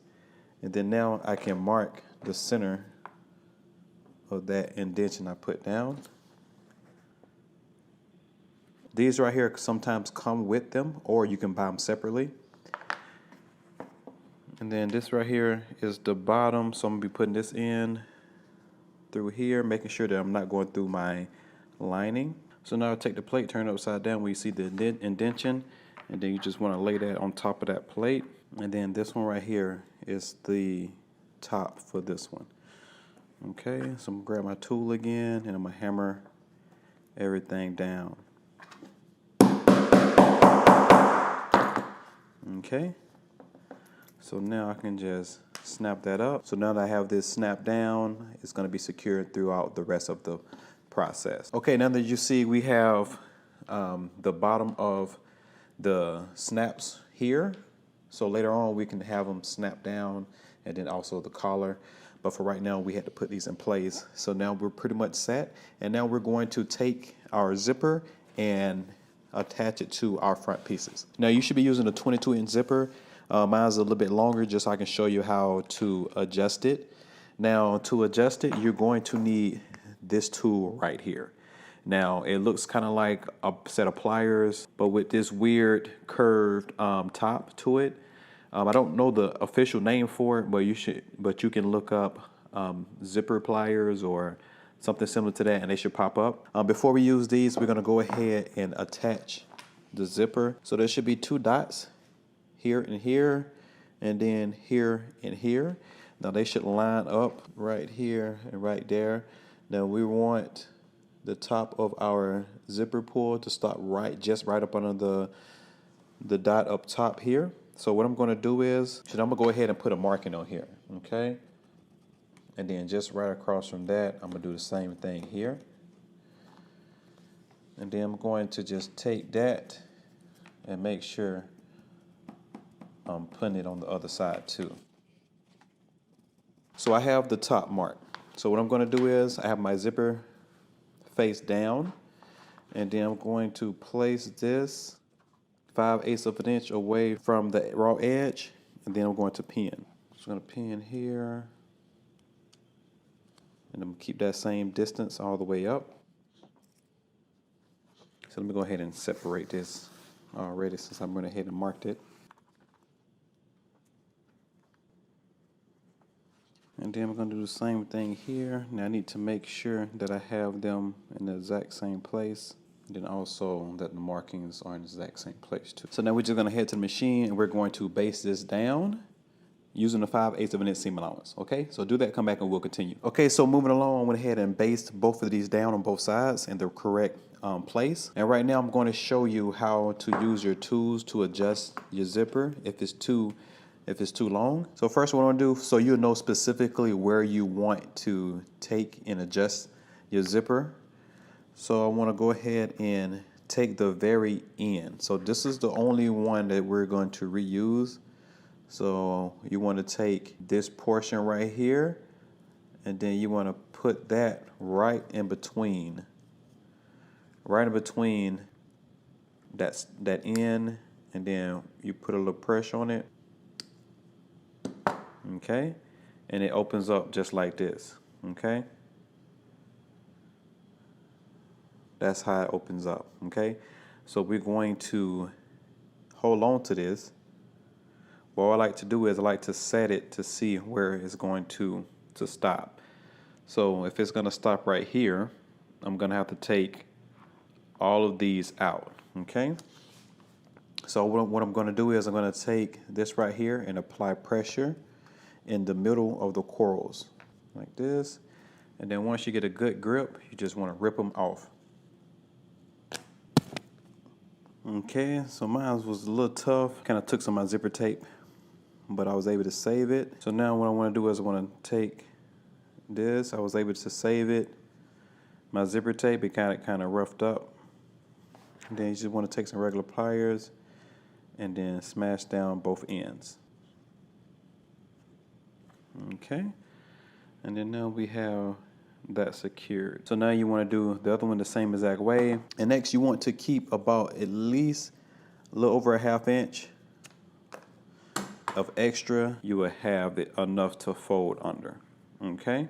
And then now I can mark the center of that indentation I put down. These right here sometimes come with them, or you can buy them separately. And then this right here is the bottom, so I'm gonna be putting this in through here, making sure that I'm not going through my lining. So now I take the plate, turn it upside down where you see the indentation, and then you just want to lay that on top of that plate. And then this one right here is the top for this one. Okay, so I'm gonna grab my tool again and I'm gonna hammer everything down. Okay, so now I can just snap that up. So now that I have this snapped down, it's going to be secured throughout the rest of the process. Okay, now that you see we have the bottom of the snaps here. So later on we can have them snap down, and then also the collar. But for right now, we had to put these in place. So now we're pretty much set. And now we're going to take our zipper and attach it to our front pieces. Now you should be using a 22-inch zipper. Mine's a little bit longer, just so I can show you how to adjust it. Now to adjust it, you're going to need this tool right here. Now it looks kind of like a set of pliers, but with this weird curved top to it. I don't know the official name for it, but you can look up zipper pliers or something similar to that, and they should pop up. Before we use these, we're gonna go ahead and attach the zipper. So there should be 2 dots here and here, and then here and here. Now they should line up right here and right there. Now we want the top of our zipper pull to stop just right up under the dot up top here. So what I'm gonna do is, I'm gonna go ahead and put a marking on here, okay? And then just right across from that, I'm gonna do the same thing here. And then I'm going to just take that and make sure I'm putting it on the other side too. So I have the top mark. So what I'm gonna do is, I have my zipper face down, and then I'm going to place this 5/8 of an inch away from the raw edge, and then I'm going to pin. Just gonna pin here. And I'm gonna keep that same distance all the way up. So let me go ahead and separate this already, since I went ahead and marked it. do the same thing here. Now I need to make sure that I have them in the exact same place. Then also that the markings are in the exact same place too. So now we're just gonna head to the machine and we're going to base this down using the 5/8 of an inch seam allowance. Okay, so do that, come back and we'll continue. Okay, so moving along, I went ahead and based both of these down on both sides in the correct place. And right now I'm going to show you how to use your tools to adjust your zipper if it's too long. So first what I'm gonna do, so you'll know specifically where you want to take and adjust your zipper. So I wanna go ahead and take the very end. So this is the only one that we're going to reuse. So you wanna take this portion right here, and then you wanna put that right in between that end, and then you put a little pressure on it. Okay, and it opens up just like this. Okay, that's how it opens up. Okay, so we're going to hold on to this. What I like to do is I like to set it to see where it's going to stop. So if it's going to stop right here, I'm going to have to take all of these out. Okay, so what I'm going to do is I'm going to take this right here and apply pressure in the middle of the corals like this, and then once you get a good grip, you just want to rip them off. Okay, so mine was a little tough, kind of took some of my zipper tape, but I was able to save it. So now what I want to do is I want to take this, I was able to save it, my zipper tape, it kind of roughed up. And then you just want to take some regular pliers and then smash down both ends. Okay, and then now we have that secured. So now you want to do the other one the same exact way. And next you want to keep about at least a little over a ½ inch of extra. You will have it enough to fold under. Okay,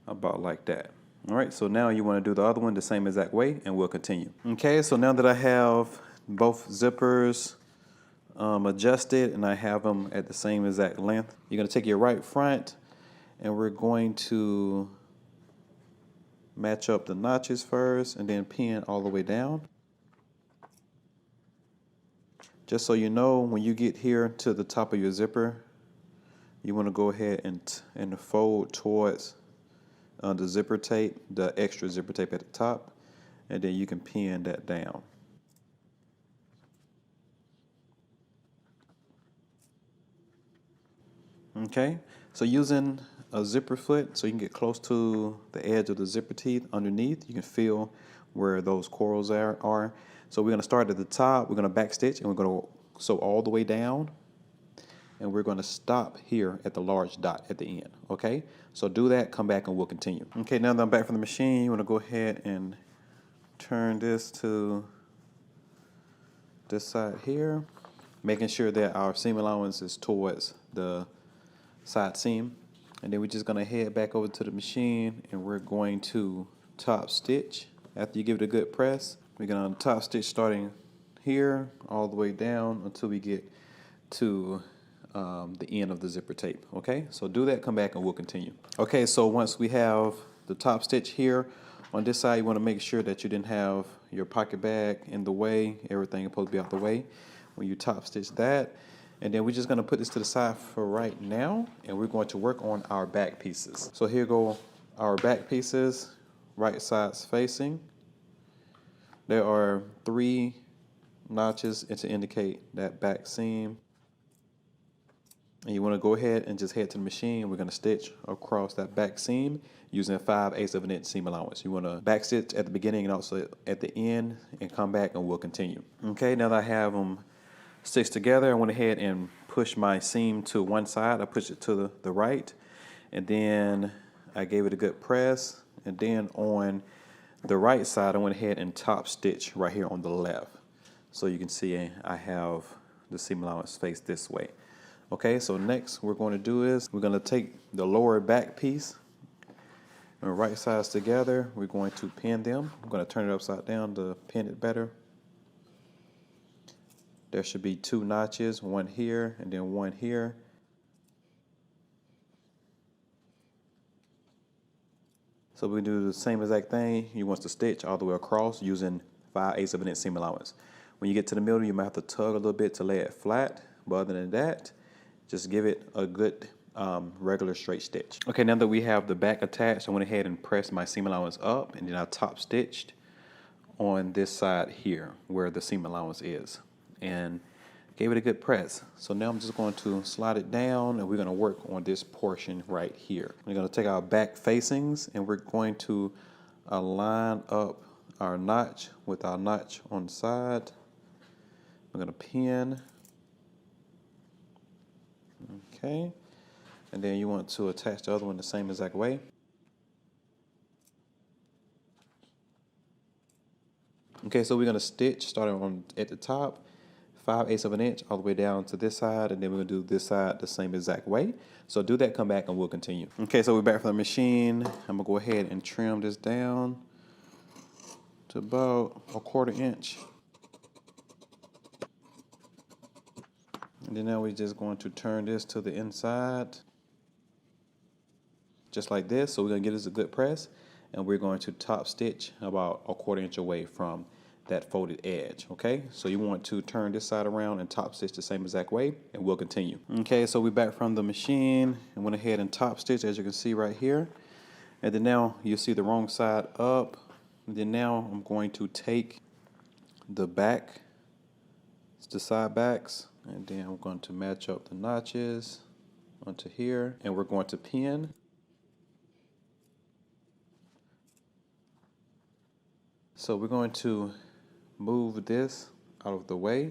about like that. All right, so now you want to do the other one the same exact way, and we'll continue. Okay, so now that I have both zippers adjusted and I have them at the same exact length, you're going to take your right front and we're going to match up the notches first and then pin all the way down. Just so you know, when you get here to the top of your zipper, you want to go ahead and fold towards the zipper tape, the extra zipper tape at the top, and then you can pin that down. Okay, so using a zipper foot so you can get close to the edge of the zipper teeth underneath, you can feel where those corals are. So we're going to start at the top, we're going to back stitch, and we're going to sew all the way down, and we're going to stop here at the large dot at the end. Okay, so do that, come back, and we'll continue. Okay, now that I'm back from the machine, you want to go ahead and turn this to this side here, making sure that our seam allowance is towards the side seam. And then we're just going to head back over to the machine and we're going to top stitch. After you give it a good press, we're going to top stitch starting here all the way down until we get to the end of the zipper tape. Okay, so do that, come back, and we'll continue. Okay, so once we have the top stitch here on this side, you want to make sure that you didn't have your pocket bag in the way. Everything is supposed to be out the way when you top stitch that. And then we're just going to put this to the side for right now, and we're going to work on our back pieces. So here go our back pieces, right sides facing. There are 3 notches to indicate that back seam. And you want to go ahead and just head to the machine. We're going to stitch across that back seam using a 5/8 of an inch seam allowance. You want to back stitch at the beginning and also at the end, and come back and we'll continue. Okay, now that I have them stitched together, I went ahead and pushed my seam to one side. I pushed it to the right, and then I gave it a good press, and then on the right side I went ahead and top stitch right here on the left. So you can see I have the seam allowance faced this way. Okay, so next we're going to do is we're going to take the lower back piece and right sides together. We're going to pin them. I'm going to turn it upside down to pin it better. There should be 2 notches, one here and then one here. So we do the same exact thing. You want to stitch all the way across using 5/8 of an inch seam allowance. When you get to the middle, you might have to tug a little bit to lay it flat. But other than that, just give it a good regular straight stitch. Okay, now that we have the back attached, I went ahead and pressed my seam allowance up, and then I top stitched on this side here where the seam allowance is, and gave it a good press. So now I'm just going to slide it down, and we're going to work on this portion right here. We're going to take our back facings, and we're going to align up our notch with our notch on the side. We're going to pin. Okay. And then you want to attach the other one the same exact way. Okay, so we're going to stitch starting on at the top, 5/8 of an inch all the way down to this side, and then we're going to do this side the same exact way. So do that, come back, and we'll continue. Okay, so we're back from the machine. I'm going to go ahead and trim this down to about 1/4 inch. And then now we're just going to turn this to the inside, just like this. So we're going to give this a good press, and we're going to top stitch about 1/4 inch away from that folded edge. Okay, so you want to turn this side around and top stitch the same exact way, and we'll continue. Okay, so we're back from the machine and went ahead and top stitch, as you can see right here. And then now you see the wrong side up. And then now I'm going to take the back, the side backs, and then I'm going to match up the notches onto here, and we're going to pin. So we're going to move this out of the way.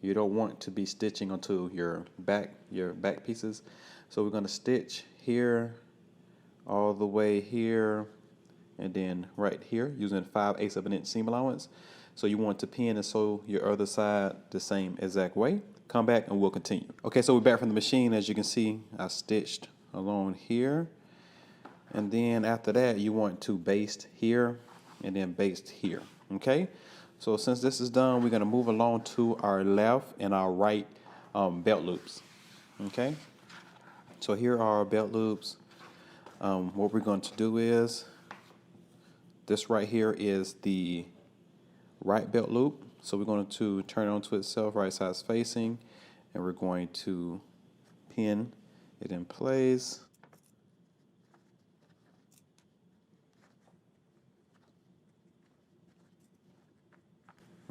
You don't want to be stitching onto your back pieces. So we're going to stitch here, all the way here, and then right here using 5/8 of an inch seam allowance. So you want to pin and sew your other side the same exact way. Come back and we'll continue. Okay, so we're back from the machine. As you can see, I stitched along here. And then after that, you want to baste here and then baste here. Okay, so since this is done, we're going to move along to our left and our right belt loops. Okay, so here are our belt loops. What we're going to do is, this right here is the right belt loop. So we're going to turn it onto itself, right sides facing, and we're going to pin it in place.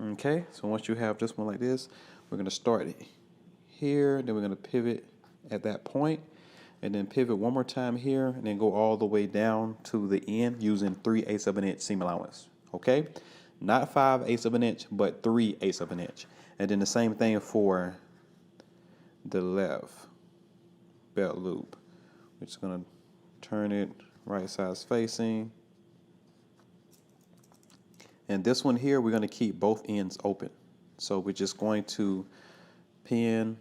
Okay, so once you have this one like this, we're going to start here, then we're going to pivot at that point, and then pivot one more time here, and then go all the way down to the end using 3/8 of an inch seam allowance. Okay, not 5/8 of an inch, but 3/8 of an inch. And then the same thing for the left belt loop. We're just going to turn it right sides facing. And this one here, we're going to keep both ends open. So we're just going to pin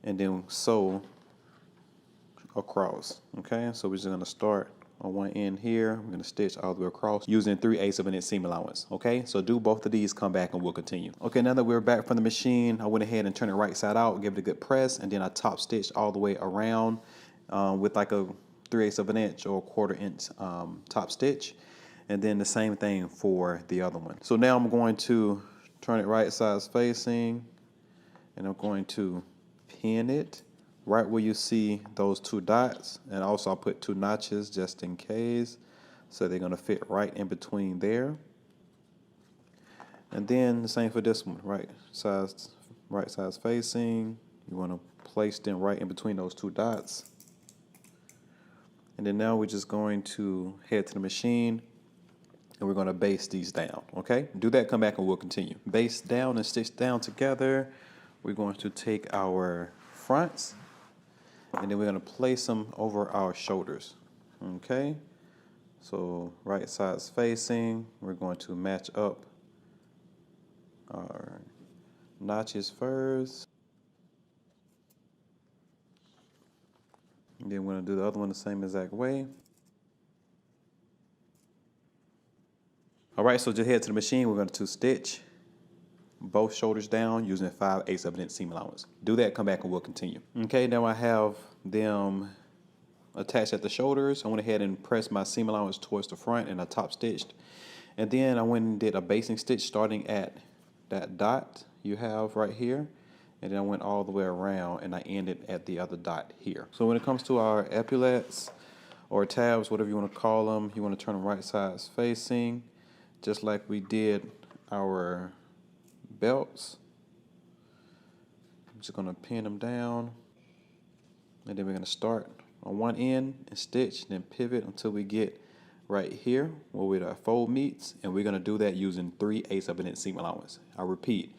and then sew across. Okay, so we're just going to start on one end here. We're going to stitch all the way across using 3/8 of an inch seam allowance. Okay, so do both of these, come back, and we'll continue. Okay, now that we're back from the machine, I went ahead and turned it right side out, give it a good press, and then I top stitched all the way around with like a 3/8 of an inch or 1/4 inch top stitch. And then the same thing for the other one. So now I'm going to turn it right sides facing, and I'm going to pin it right where you see those 2 dots. And also I'll put 2 notches just in case. So they're going to fit right in between there. And then the same for this one, right sides facing. You want to place them right in between those 2 dots. And then now we're just going to head to the machine, and we're going to baste these down. Okay, do that, come back, and we'll continue. Baste down and stitch down together. We're going to take our fronts, and then we're going to place them over our shoulders. Okay, so right sides facing, we're going to match up our notches first, and then we're going to do the other one the same exact way. All right, so just head to the machine. We're going to stitch both shoulders down using 5/8 of an inch seam allowance. Do that, come back, and we'll continue. Okay, now I have them attached at the shoulders. I went ahead and pressed my seam allowance towards the front and I top stitched. And then I went and did a basting stitch starting at that dot you have right here. And then I went all the way around and I ended at the other dot here. So when it comes to our epaulets or tabs, whatever you want to call them, you want to turn them right sides facing, just like we did our belts. I'm just going to pin them down, and then we're going to start on one end and stitch, then pivot until we get right here where the fold meets, and we're going to do that using 3/8 of an inch seam allowance. I repeat,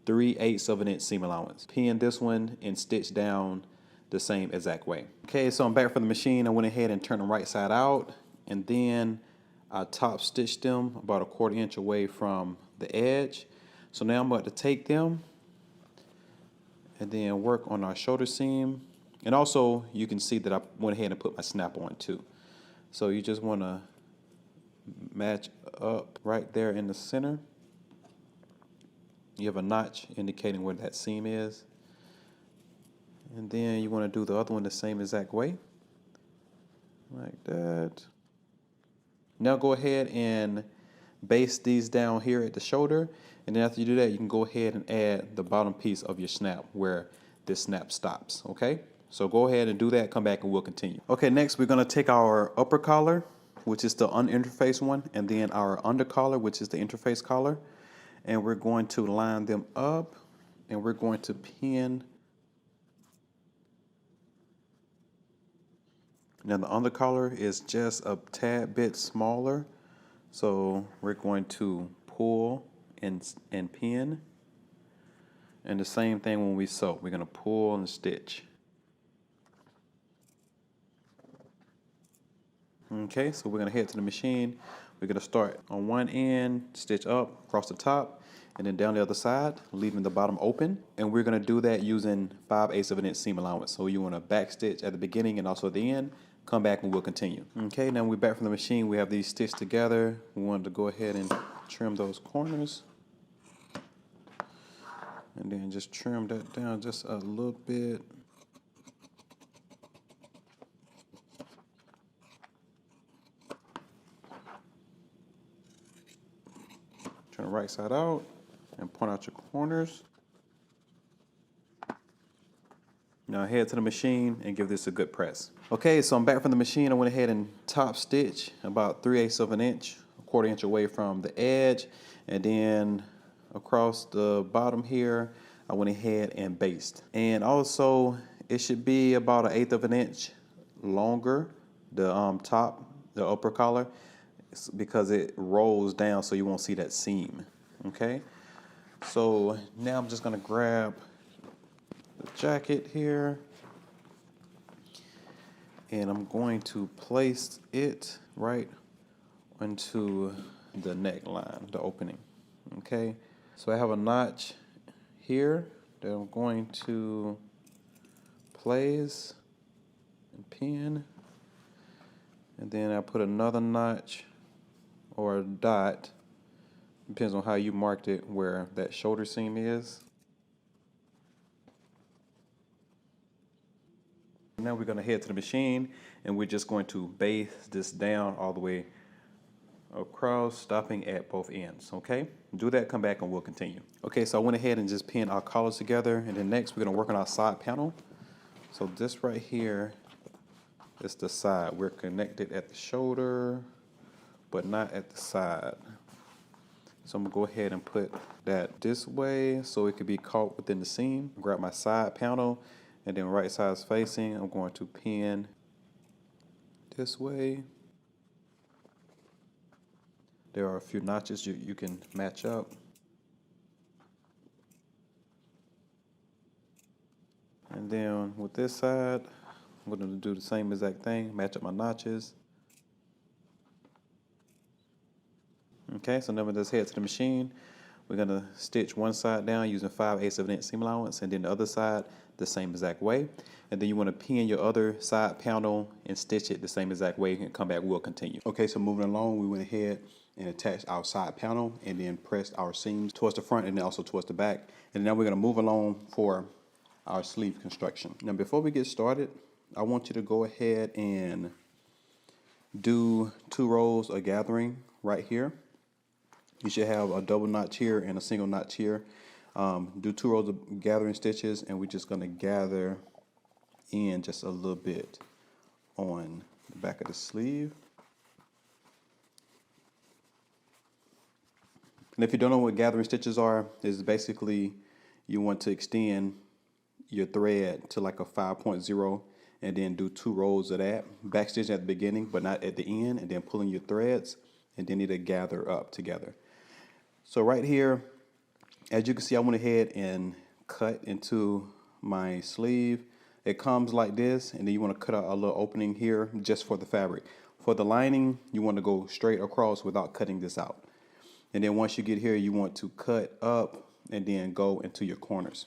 3/8 of an inch seam allowance. Pin this one and stitch down the same exact way. Okay, so I'm back from the machine. I went ahead and turned them right side out, and then I top stitched them about 1/4 inch away from the edge. So now I'm about to take them and then work on our shoulder seam. And also you can see that I went ahead and put my snap on too. So you just want to match up right there in the center. You have a notch indicating where that seam is. And then you want to do the other one the same exact way, like that. Now go ahead and baste these down here at the shoulder, and then after you do that, you can go ahead and add the bottom piece of your snap where this snap stops, okay? So go ahead and do that, come back and we'll continue. Okay, next we're gonna take our upper collar, which is the uninterfaced one, and then our under collar, which is the interface collar, and we're going to line them up, and we're going to pin. Now the under collar is just a tad bit smaller, so we're going to pull and pin. And the same thing when we sew, we're going to pull and stitch. Okay, so we're going to head to the machine. We're going to start on one end, stitch up across the top, and then down the other side, leaving the bottom open. And we're going to do that using 5/8 of an inch seam allowance. So you want to back stitch at the beginning and also at the end. Come back and we'll continue. Okay, now we're back from the machine. We have these stitched together. We wanted to go ahead and trim those corners. And then just trim that down just a little bit. Turn the right side out and point out your corners. Now head to the machine and give this a good press. Okay, so I'm back from the machine. I went ahead and top stitch about 3/8 of an inch, 1/4 inch away from the edge, and then across the bottom here, I went ahead and basted. And also, it should be about 1/8 of an inch longer, the top, the upper collar, because it rolls down so you won't see that seam. Okay, so now I'm just gonna grab the jacket here, and I'm going to place it right into the neckline, the opening. Okay, so I have a notch here that I'm going to place and pin, and then I put another notch or a dot, depends on how you marked it, where that shoulder seam is. Now we're going to head to the machine, and we're just going to baste this down all the way across, stopping at both ends. Okay, do that, come back and we'll continue. Okay, so I went ahead and just pinned our collars together, and then next we're going to work on our side panel. So this right here is the side. We're connected at the shoulder but not at the side. So I'm going to go ahead and put that this way so it could be caught within the seam. Grab my side panel, and then right side's facing, I'm going to pin this way. There are a few notches you can match up. And then with this side, I'm going to do the same exact thing, match up my notches. Okay, so now we just head to the machine. We're going to stitch one side down using 5/8 of an inch seam allowance, and then the other side the same exact way. And then you want to pin your other side panel and stitch it the same exact way, and come back, we'll continue. Okay, so moving along, we went ahead and attached our side panel and then pressed our seams towards the front and then also towards the back. And now we're going to move along for our sleeve construction. Now before we get started, I want you to go ahead and do 2 rows of gathering right here. You should have a double notch here and a single notch here. Do 2 rows of gathering stitches, and we're just going to gather in just a little bit on the back of the sleeve. And if you don't know what gathering stitches are, it's basically you want to extend your thread to like a 5.0 and then do 2 rows of that, backstitch at the beginning but not at the end, and then pulling your threads, and then it'll gather up together. So right here, as you can see, I went ahead and cut into my sleeve. It comes like this, and then you want to cut out a little opening here just for the fabric. For the lining, you want to go straight across without cutting this out. And then once you get here, you want to cut up and then go into your corners.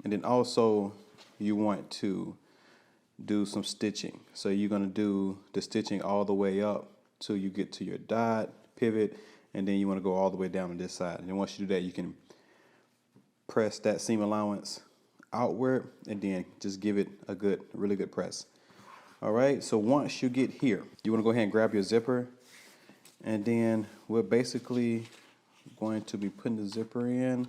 And then also you want to do some stitching. So you're going to do the stitching all the way up till you get to your dot, pivot, and then you want to go all the way down on this side. And then once you do that, you can press that seam allowance outward and then just give it a really good press. All right, so once you get here, you want to go ahead and grab your zipper, and then we're basically going to be putting the zipper in.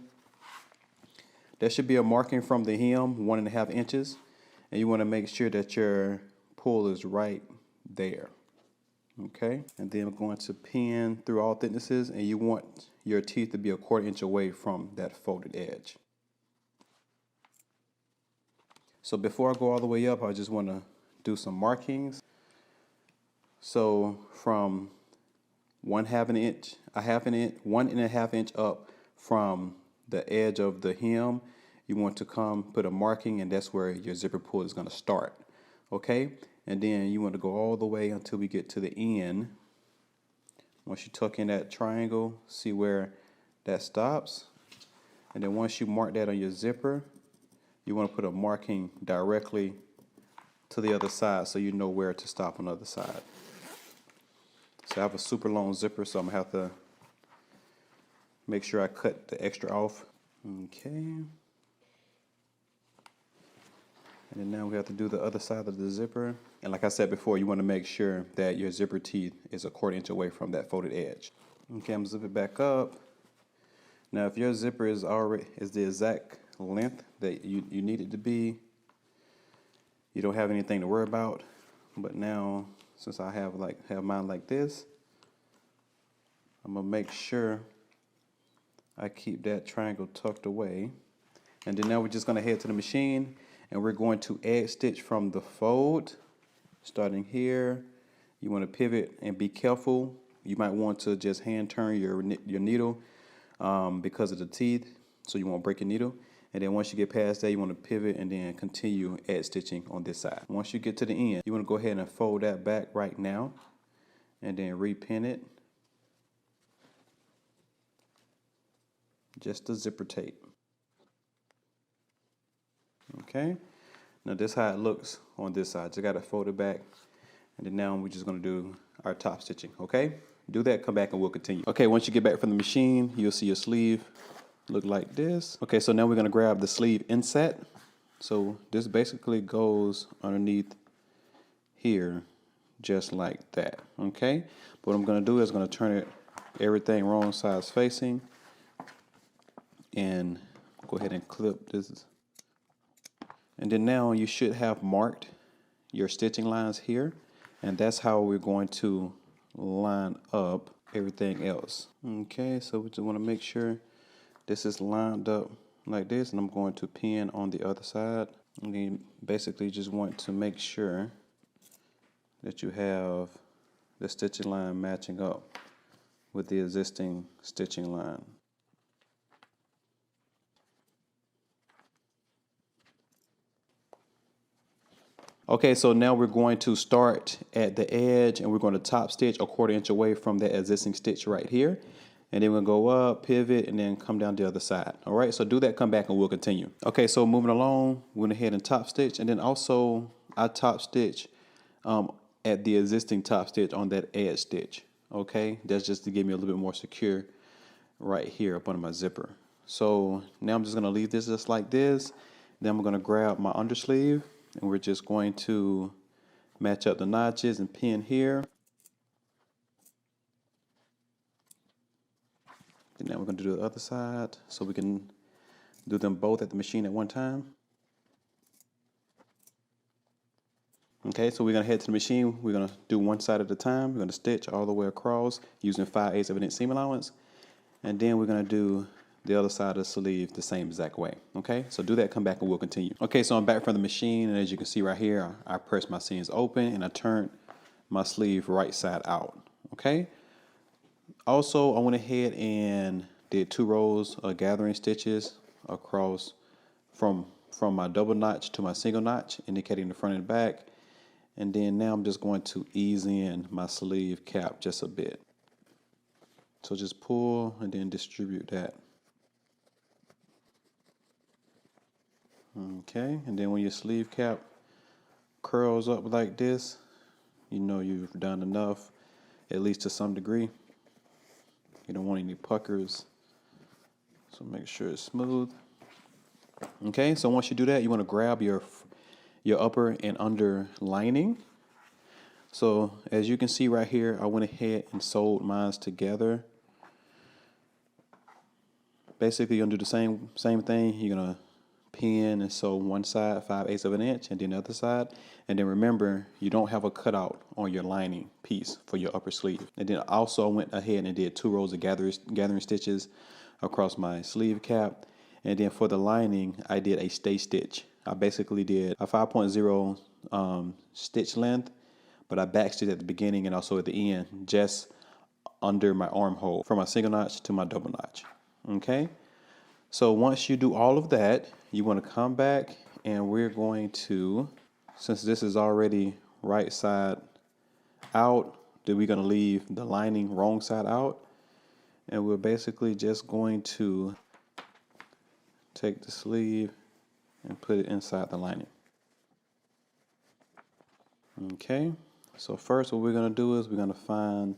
There should be a marking from the hem, 1.5 inches, and you want to make sure that your pull is right there. Okay, and then we're going to pin through all thicknesses, and you want your teeth to be a 1/4 inch away from that folded edge. So before I go all the way up, I just want to do some markings. So from 1/2 inch, 1.5 inch up from the edge of the hem, you want to put a marking, and that's where your zipper pull is going to start. Okay, and then you want to go all the way until we get to the end. Once you tuck in that triangle, see where that stops, and then once you mark that on your zipper, you want to put a marking directly to the other side so you know where to stop on the other side. So I have a super long zipper, so I'm going to have to make sure I cut the extra off. Okay. And then now we have to do the other side of the zipper. And like I said before, you want to make sure that your zipper teeth is a 1/4 inch away from that folded edge. Okay, I'm going to zip it back up. Now if your zipper is the exact length that you need it to be, you don't have anything to worry about. But now, since I have mine like this, I'm going to make sure I keep that triangle tucked away. And then now we're just going to head to the machine, and we're going to edge stitch from the fold, starting here. You want to pivot and be careful. You might want to just hand turn your needle because of the teeth, so you won't break your needle. And then once you get past that, you want to pivot and then continue edge stitching on this side. Once you get to the end, you want to go ahead and fold that back right now, and then repin it. Just the zipper tape. Okay, now this is how it looks on this side. Just got to fold it back, and then now we're just going to do our top stitching. Okay, do that, come back, and we'll continue. Okay, once you get back from the machine, you'll see your sleeve look like this. Okay, so now we're going to grab the sleeve inset. So this basically goes underneath here just like that. Okay, but what I'm going to do is going to turn everything wrong sides facing, and go ahead and clip this. And then now you should have marked your stitching lines here, and that's how we're going to line up everything else. Okay, so we just want to make sure this is lined up like this, and I'm going to pin on the other side. And then basically just want to make sure that you have the stitching line matching up with the existing stitching line. Okay, so now we're going to start at the edge, and we're going to top stitch a 1/4 inch away from the existing stitch right here. And then we'll go up, pivot, and then come down the other side. All right, so do that, come back, and we'll continue. Okay, so moving along, we went ahead and top stitch, and then also I top stitch at the existing top stitch on that edge stitch. Okay, that's just to give me a little bit more secure right here up under my zipper. So now I'm just gonna leave this just like this. Then I'm gonna grab my undersleeve, And we're just going to match up the notches and pin here. And now we're going to do the other side so we can do them both at the machine at one time. Okay, so we're going to head to the machine. We're going to do one side at a time. We're going to stitch all the way across using 5/8 of an inch seam allowance. And then we're going to do the other side of the sleeve the same exact way. Okay, so do that, come back, and we'll continue. Okay, so I'm back from the machine, and as you can see right here, I pressed my seams open and I turned my sleeve right side out. Okay, also I went ahead and did 2 rows of gathering stitches across from my double notch to my single notch, indicating the front and back. And then now I'm just going to ease in my sleeve cap just a bit. So just pull and then distribute that. Okay, and then when your sleeve cap curls up like this, you know you've done enough, at least to some degree. You don't want any puckers, so make sure it's smooth. Okay, so once you do that, you want to grab your upper and under lining. So as you can see right here, I went ahead and sewed mine together. Basically, you're gonna do the same thing. You're gonna pin and sew one side 5/8 of an inch, and then the other side. And then remember, you don't have a cutout on your lining piece for your upper sleeve. And then I also went ahead and did 2 rows of gathering stitches across my sleeve cap. And then for the lining, I did a stay stitch. I basically did a 5.0 stitch length, but I backstitched at the beginning and also at the end, just under my armhole, from my single notch to my double notch. Okay, so once you do all of that, you want to come back and we're going to, since this is already right side out, then we're going to leave the lining wrong side out, and we're basically just going to take the sleeve and put it inside the lining. Okay, so first what we're going to do is we're going to find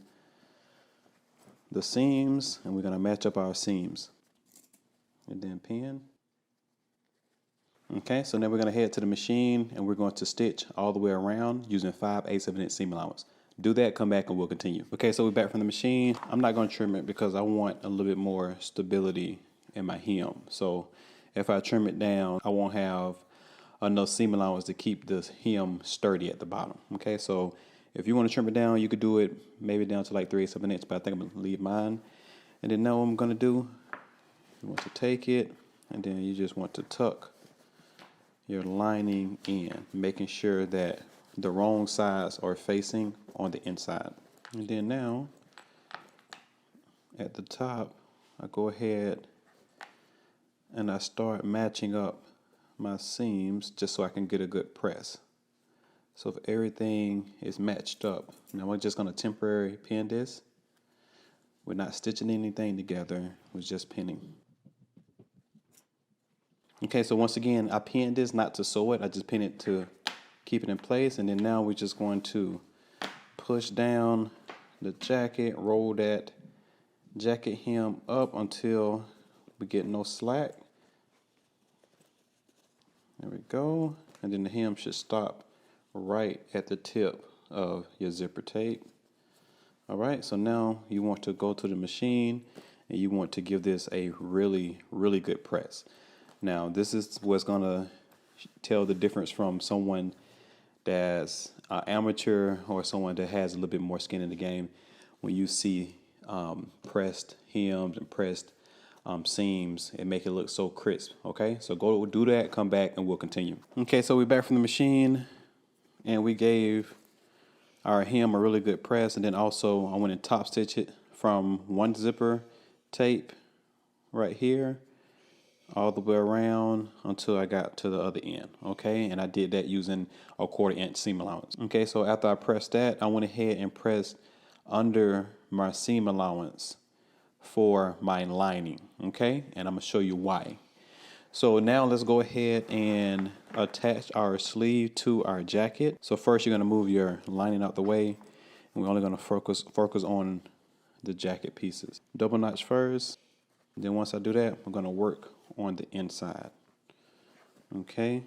the seams and we're going to match up our seams and then pin. Okay, so now we're going to head to the machine and we're going to stitch all the way around using 5/8 of an inch seam allowance. Do that, come back, and we'll continue. Okay, so we're back from the machine. I'm not going to trim it because I want a little bit more stability in my hem. So if I trim it down, I won't have enough seam allowance to keep this hem sturdy at the bottom. Okay, so if you want to trim it down, you could do it maybe down to like 3/8 of an inch, but I think I'm going to leave mine. And then now what I'm going to do, you want to take it and then you just want to tuck your lining in, making sure that the wrong sides are facing on the inside. And then now at the top, I go ahead and I start matching up my seams just so I can get a good press. So if everything is matched up, now we're just going to temporarily pin this. We're not stitching anything together, we're just pinning. Okay, so once again, I pinned this not to sew it, I just pinned it to keep it in place. And then now we're just going to push down the jacket, roll that jacket hem up until we get no slack. There we go. And then the hem should stop right at the tip of your zipper tape. All right, so now you want to go to the machine and you want to give this a really, really good press. Now, this is what's going to tell the difference from someone that's amateur or someone that has a little bit more skin in the game. When you see pressed hems and pressed seams, it make it look so crisp. Okay, so go do that, come back, and we'll continue. Okay, so we're back from the machine and we gave our hem a really good press, and then also I went and top stitch it from one zipper tape right here all the way around until I got to the other end. Okay, and I did that using a 1/4 inch seam allowance. Okay, so after I pressed that, I went ahead and pressed under my seam allowance for my lining. Okay, and I'm gonna show you why. So now let's go ahead and attach our sleeve to our jacket. So first you're gonna move your lining out the way, and we're only gonna focus on the jacket pieces. Double notch first. Then once I do that, we're gonna work on the inside. Okay.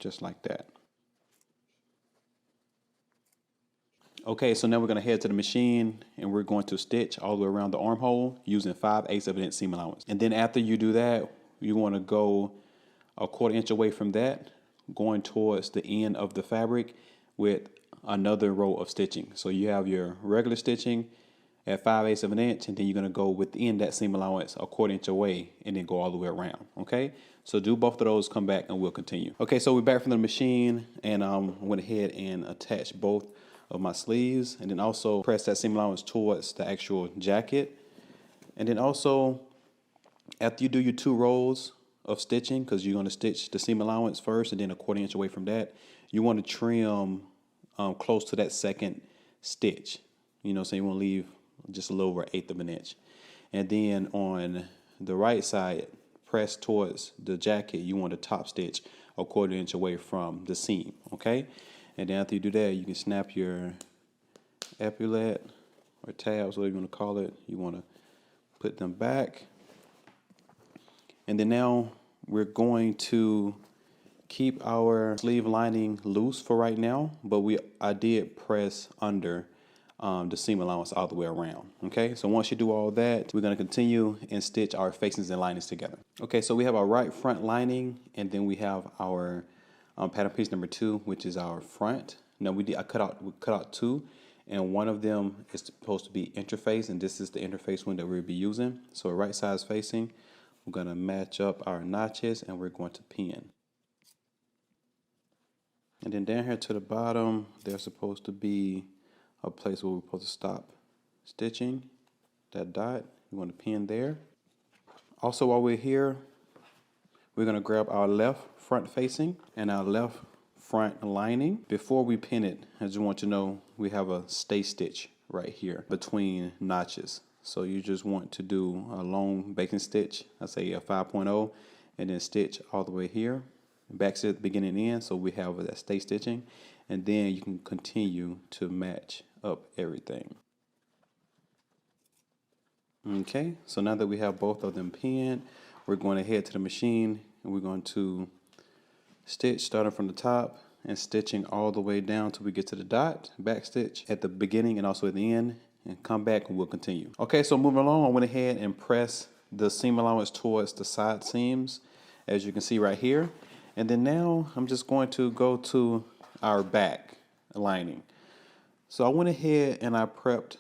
just like that. Okay, so now we're going to head to the machine and we're going to stitch all the way around the armhole using 5/8 of an inch seam allowance. And then after you do that, you want to go a 1/4 inch away from that, going towards the end of the fabric with another row of stitching. So you have your regular stitching at 5/8 of an inch, and then you're going to go within that seam allowance a 1/4 inch away and then go all the way around. Okay, so do both of those, come back, and we'll continue. Okay, so we're back from the machine, and went ahead and attached both of my sleeves, and then also press that seam allowance towards the actual jacket. And then also, after you do your 2 rows of stitching, because you're going to stitch the seam allowance first and then a 1/4 inch away from that, you want to trim close to that second stitch. You know, so you want to leave just a little over 1/8 of an inch. And then on the right side, press towards the jacket, you want to top stitch a 1/4 inch away from the seam. Okay, and then after you do that, you can snap your epaulette or tabs, whatever you want to call it. You want to put them back. And then now we're going to keep our sleeve lining loose for right now, but I did press under the seam allowance all the way around. Okay, so once you do all that, we're going to continue and stitch our facings and linings together. Okay, so we have our right front lining, and then we have our pattern piece number 2, which is our front. Now I cut out 2, and one of them is supposed to be interface, and this is the interface one that we'll be using. So right size facing, we're going to match up our notches, and we're going to pin. And then down here to the bottom, there's supposed to be a place where we're supposed to stop stitching. That dot, we want to pin there. Also, while we're here, we're going to grab our left front facing and our left front lining. Before we pin it, I just want you to know we have a stay stitch right here between notches. So you just want to do a long backing stitch, I say a 5.0, and then stitch all the way here, back to the beginning and end, so we have that stay stitching, and then you can continue to match up everything. Okay, so now that we have both of them pinned, we're going to head to the machine, and we're going to stitch starting from the top and stitching all the way down till we get to the dot, back stitch at the beginning and also at the end, and come back and we'll continue. Okay, so moving along, I went ahead and pressed the seam allowance towards the side seams, as you can see right here. And then now I'm just going to go to our back lining. So I went ahead and I prepped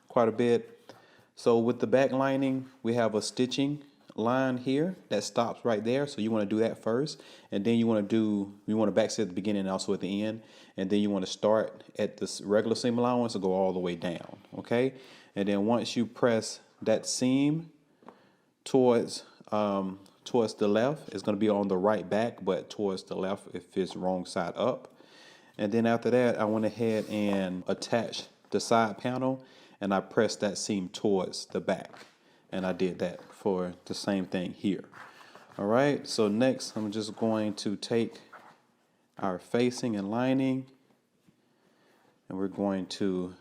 quite a bit. So with the back lining, we have a stitching line here that stops right there. So you want to do that first, and then you want to backstitch at the beginning and also at the end, and then you want to start at this regular seam allowance and go all the way down. Okay, and then once you press that seam towards the left, it's going to be on the right back, but towards the left if it's wrong side up. And then after that, I went ahead and attached the side panel, and I pressed that seam towards the back. And I did that for the same thing here. All right, so next I'm just going to take our facing and lining, and we're going to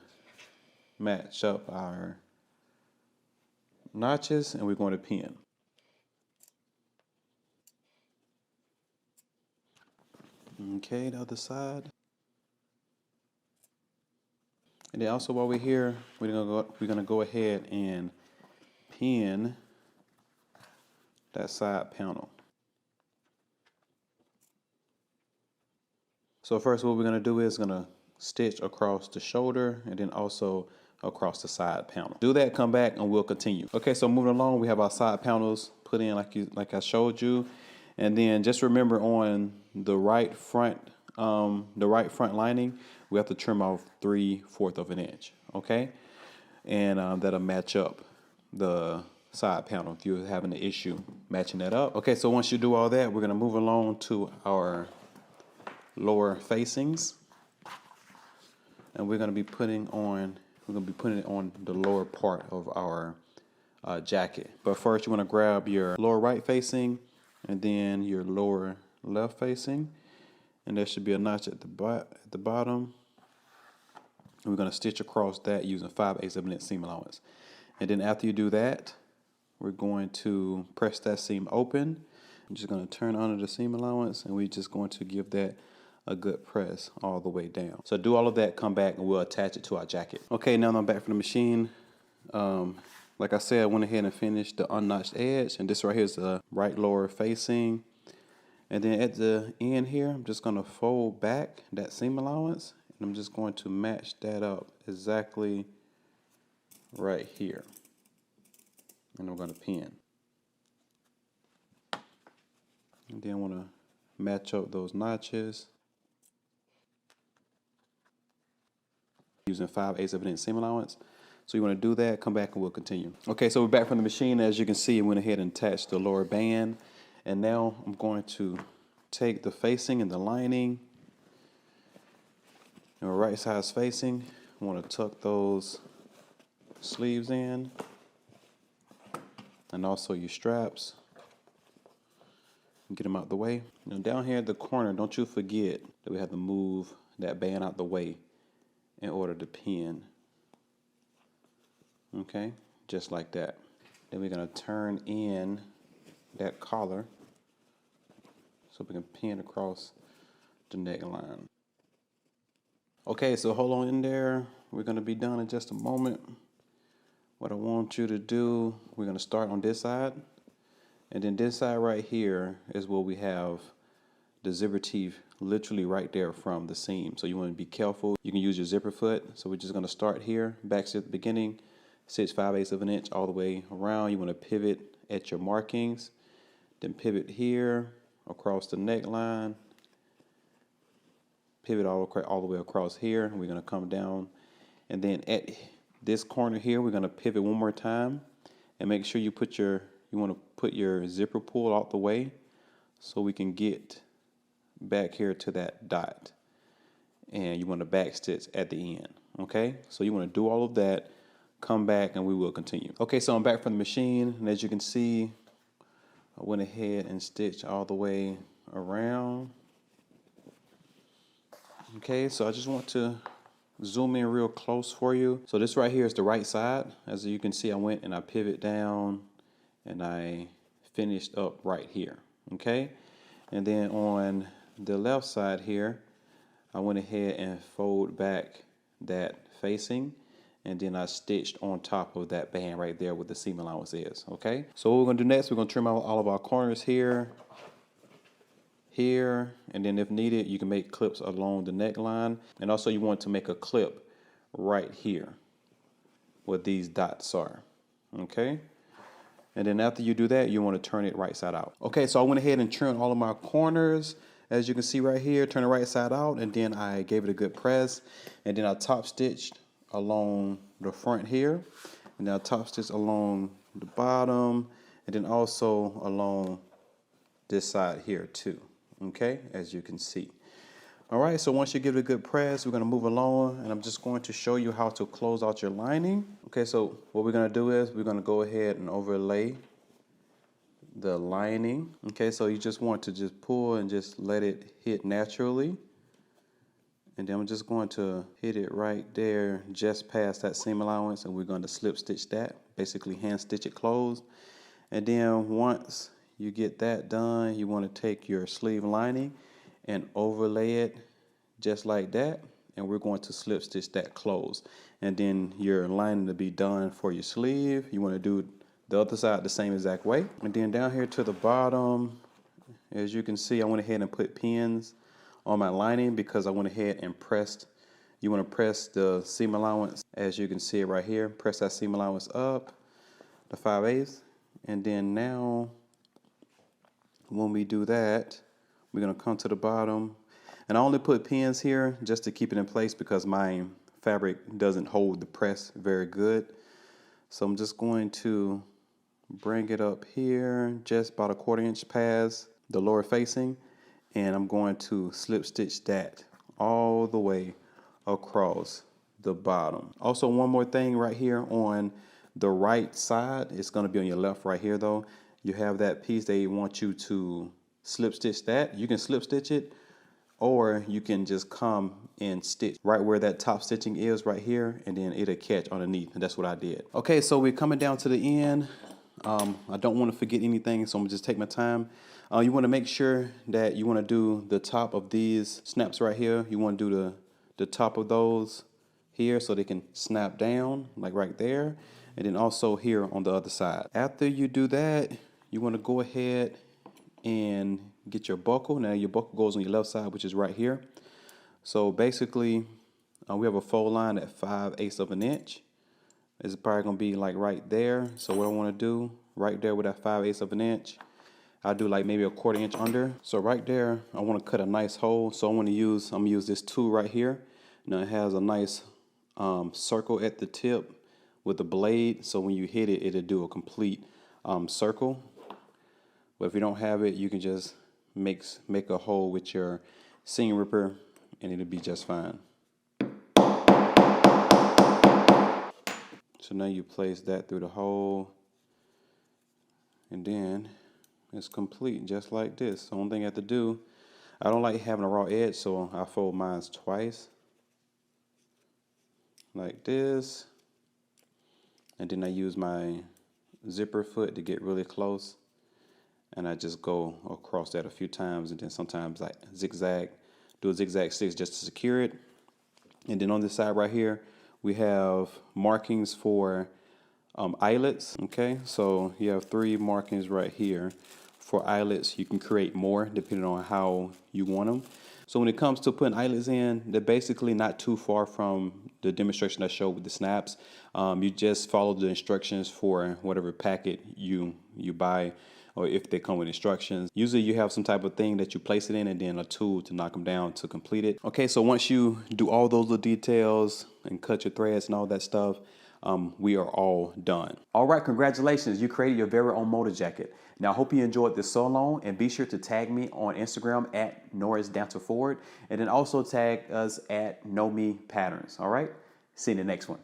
match up our notches, and we're going to pin. Okay, the other side. And then also while we're here, we're gonna go ahead and pin that side panel. So first what we're gonna do is gonna stitch across the shoulder and then also across the side panel. Do that, come back, and we'll continue. Okay, so moving along, we have our side panels put in like I showed you. And then just remember on the right front lining, we have to trim off 3/4 of an inch, okay? And that'll match up the side panel if you're having an issue matching that up. Okay, so once you do all that, we're gonna move along to our lower facings, and we're gonna be putting it on the lower part of our jacket. But first, you want to grab your lower right facing and then your lower left facing, and there should be a notch at the bottom. And we're going to stitch across that using 5/8 of an inch seam allowance. And then after you do that, we're going to press that seam open, I'm just going to turn under the seam allowance, and we're just going to give that a good press all the way down. So do all of that, come back, and we'll attach it to our jacket. Okay, now I'm back from the machine. Like I said, I went ahead and finished the unnotched edge, and this right here is the right lower facing. And then at the end here, I'm just going to fold back that seam allowance, and I'm just going to match that up exactly right here. And I'm going to pin. And then I want to match up those notches using 5/8 of an inch seam allowance. So you want to do that, come back and we'll continue. Okay, so we're back from the machine. As you can see, I went ahead and attached the lower band. And now I'm going to take the facing and the lining, and right side's facing. I want to tuck those sleeves in, and also your straps. Get them out the way. Now down here at the corner, don't you forget that we have to move that band out the way in order to pin. Okay, just like that. Then we're going to turn in that collar so we can pin across the neckline. Okay, so hold on in there. We're going to be done in just a moment. What I want you to do, we're going to start on this side. And then this side right here is where we have the zipper teeth literally right there from the seam. So you want to be careful. You can use your zipper foot. So we're just going to start here, back to the beginning, stitch 5/8 of an inch all the way around. You want to pivot at your markings, then pivot here across the neckline, pivot all the way across here. We're going to come down, and then at this corner here, we're going to pivot one more time, and make sure you want to put your zipper pull out the way so we can get back here to that dot, and you want to back stitch at the end. Okay, so you want to do all of that, come back, and we will continue. Okay, so I'm back from the machine, and as you can see, I went ahead and stitched all the way around. Okay, so I just want to zoom in real close for you. So this right here is the right side. As you can see, I went and I pivot down and I finished up right here. Okay, and then on the left side here, I went ahead and fold back that facing, and then I stitched on top of that band right there where the seam allowance is. Okay, so what we're going to do next, we're going to trim out all of our corners here, and then if needed, you can make clips along the neckline, and also you want to make a clip right here where these dots are. Okay, and then after you do that, you want to turn it right side out. Okay, so I went ahead and trimmed all of my corners. As you can see right here, turn it right side out, and then I gave it a good press, and then I top stitched along the front here, and then I top stitched along the bottom, and then also along this side here too. Okay, as you can see. All right, so once you give it a good press, we're going to move along, and I'm just going to show you how to close out your lining. Okay, so what we're going to do is we're going to go ahead and overlay the lining. Okay, so you just want to just pull and just let it hit naturally. And then I'm just going to hit it right there just past that seam allowance, and we're going to slip stitch that, basically hand stitch it closed. And then once you get that done, you want to take your sleeve lining and overlay it just like that, and we're going to slip stitch that closed. And then your lining to be done for your sleeve. You want to do the other side the same exact way. And then down here to the bottom, as you can see, I went ahead and put pins on my lining because I went ahead and pressed. You want to press the seam allowance, as you can see it right here. Press that seam allowance up, the 5/8, and then now when we do that, we're going to come to the bottom, and I only put pins here just to keep it in place because my fabric doesn't hold the press very good. So I'm just going to bring it up here just about a 1/4 inch past the lower facing, and I'm going to slip stitch that all the way across the bottom. Also, one more thing right here on the right side, it's going to be on your left right here though. You have that piece, they want you to slip stitch that. You can slip stitch it, or you can just come and stitch right where that top stitching is right here, and then it'll catch underneath, and that's what I did. Okay, so we're coming down to the end. I don't want to forget anything, so I'm gonna just take my time. You want to make sure that you want to do the top of these snaps right here. You want to do the top of those here so they can snap down like right there, and then also here on the other side. After you do that, you want to go ahead and get your buckle. Now your buckle goes on your left side, which is right here. So basically, we have a fold line at 5/8 of an inch. It's probably gonna be like right there. So what I want to do right there with that 5/8 of an inch, I'll do like maybe a 1/4 inch under. So right there, I want to cut a nice hole. So I'm gonna use this tool right here. Now it has a nice circle at the tip with a blade. So when you hit it, it'll do a complete circle. But if you don't have it, you can just make a hole with your seam ripper, and it'll be just fine. So now you place that through the hole, and then it's complete just like this. The only thing I have to do, I don't like having a raw edge, so I fold mine twice like this, and then I use my zipper foot to get really close, and I just go across that a few times, and then sometimes I do a zigzag stitch just to secure it. And then on this side right here, we have markings for eyelets. Okay, so you have 3 markings right here for eyelets. You can create more depending on how you want them. So when it comes to putting eyelets in, they're basically not too far from the demonstration I showed with the snaps. You just follow the instructions for whatever packet you buy, or if they come with instructions. Usually you have some type of thing that you place it in, and then a tool to knock them down to complete it. Okay, so once you do all those little details and cut your threads and all that stuff, we are all done. All right, congratulations. You created your very own motor jacket. Now, I hope you enjoyed this solo, and be sure to tag me on Instagram at Norris Dancer Forward, and then also tag us at Know Me Patterns. All right, see you in the next one.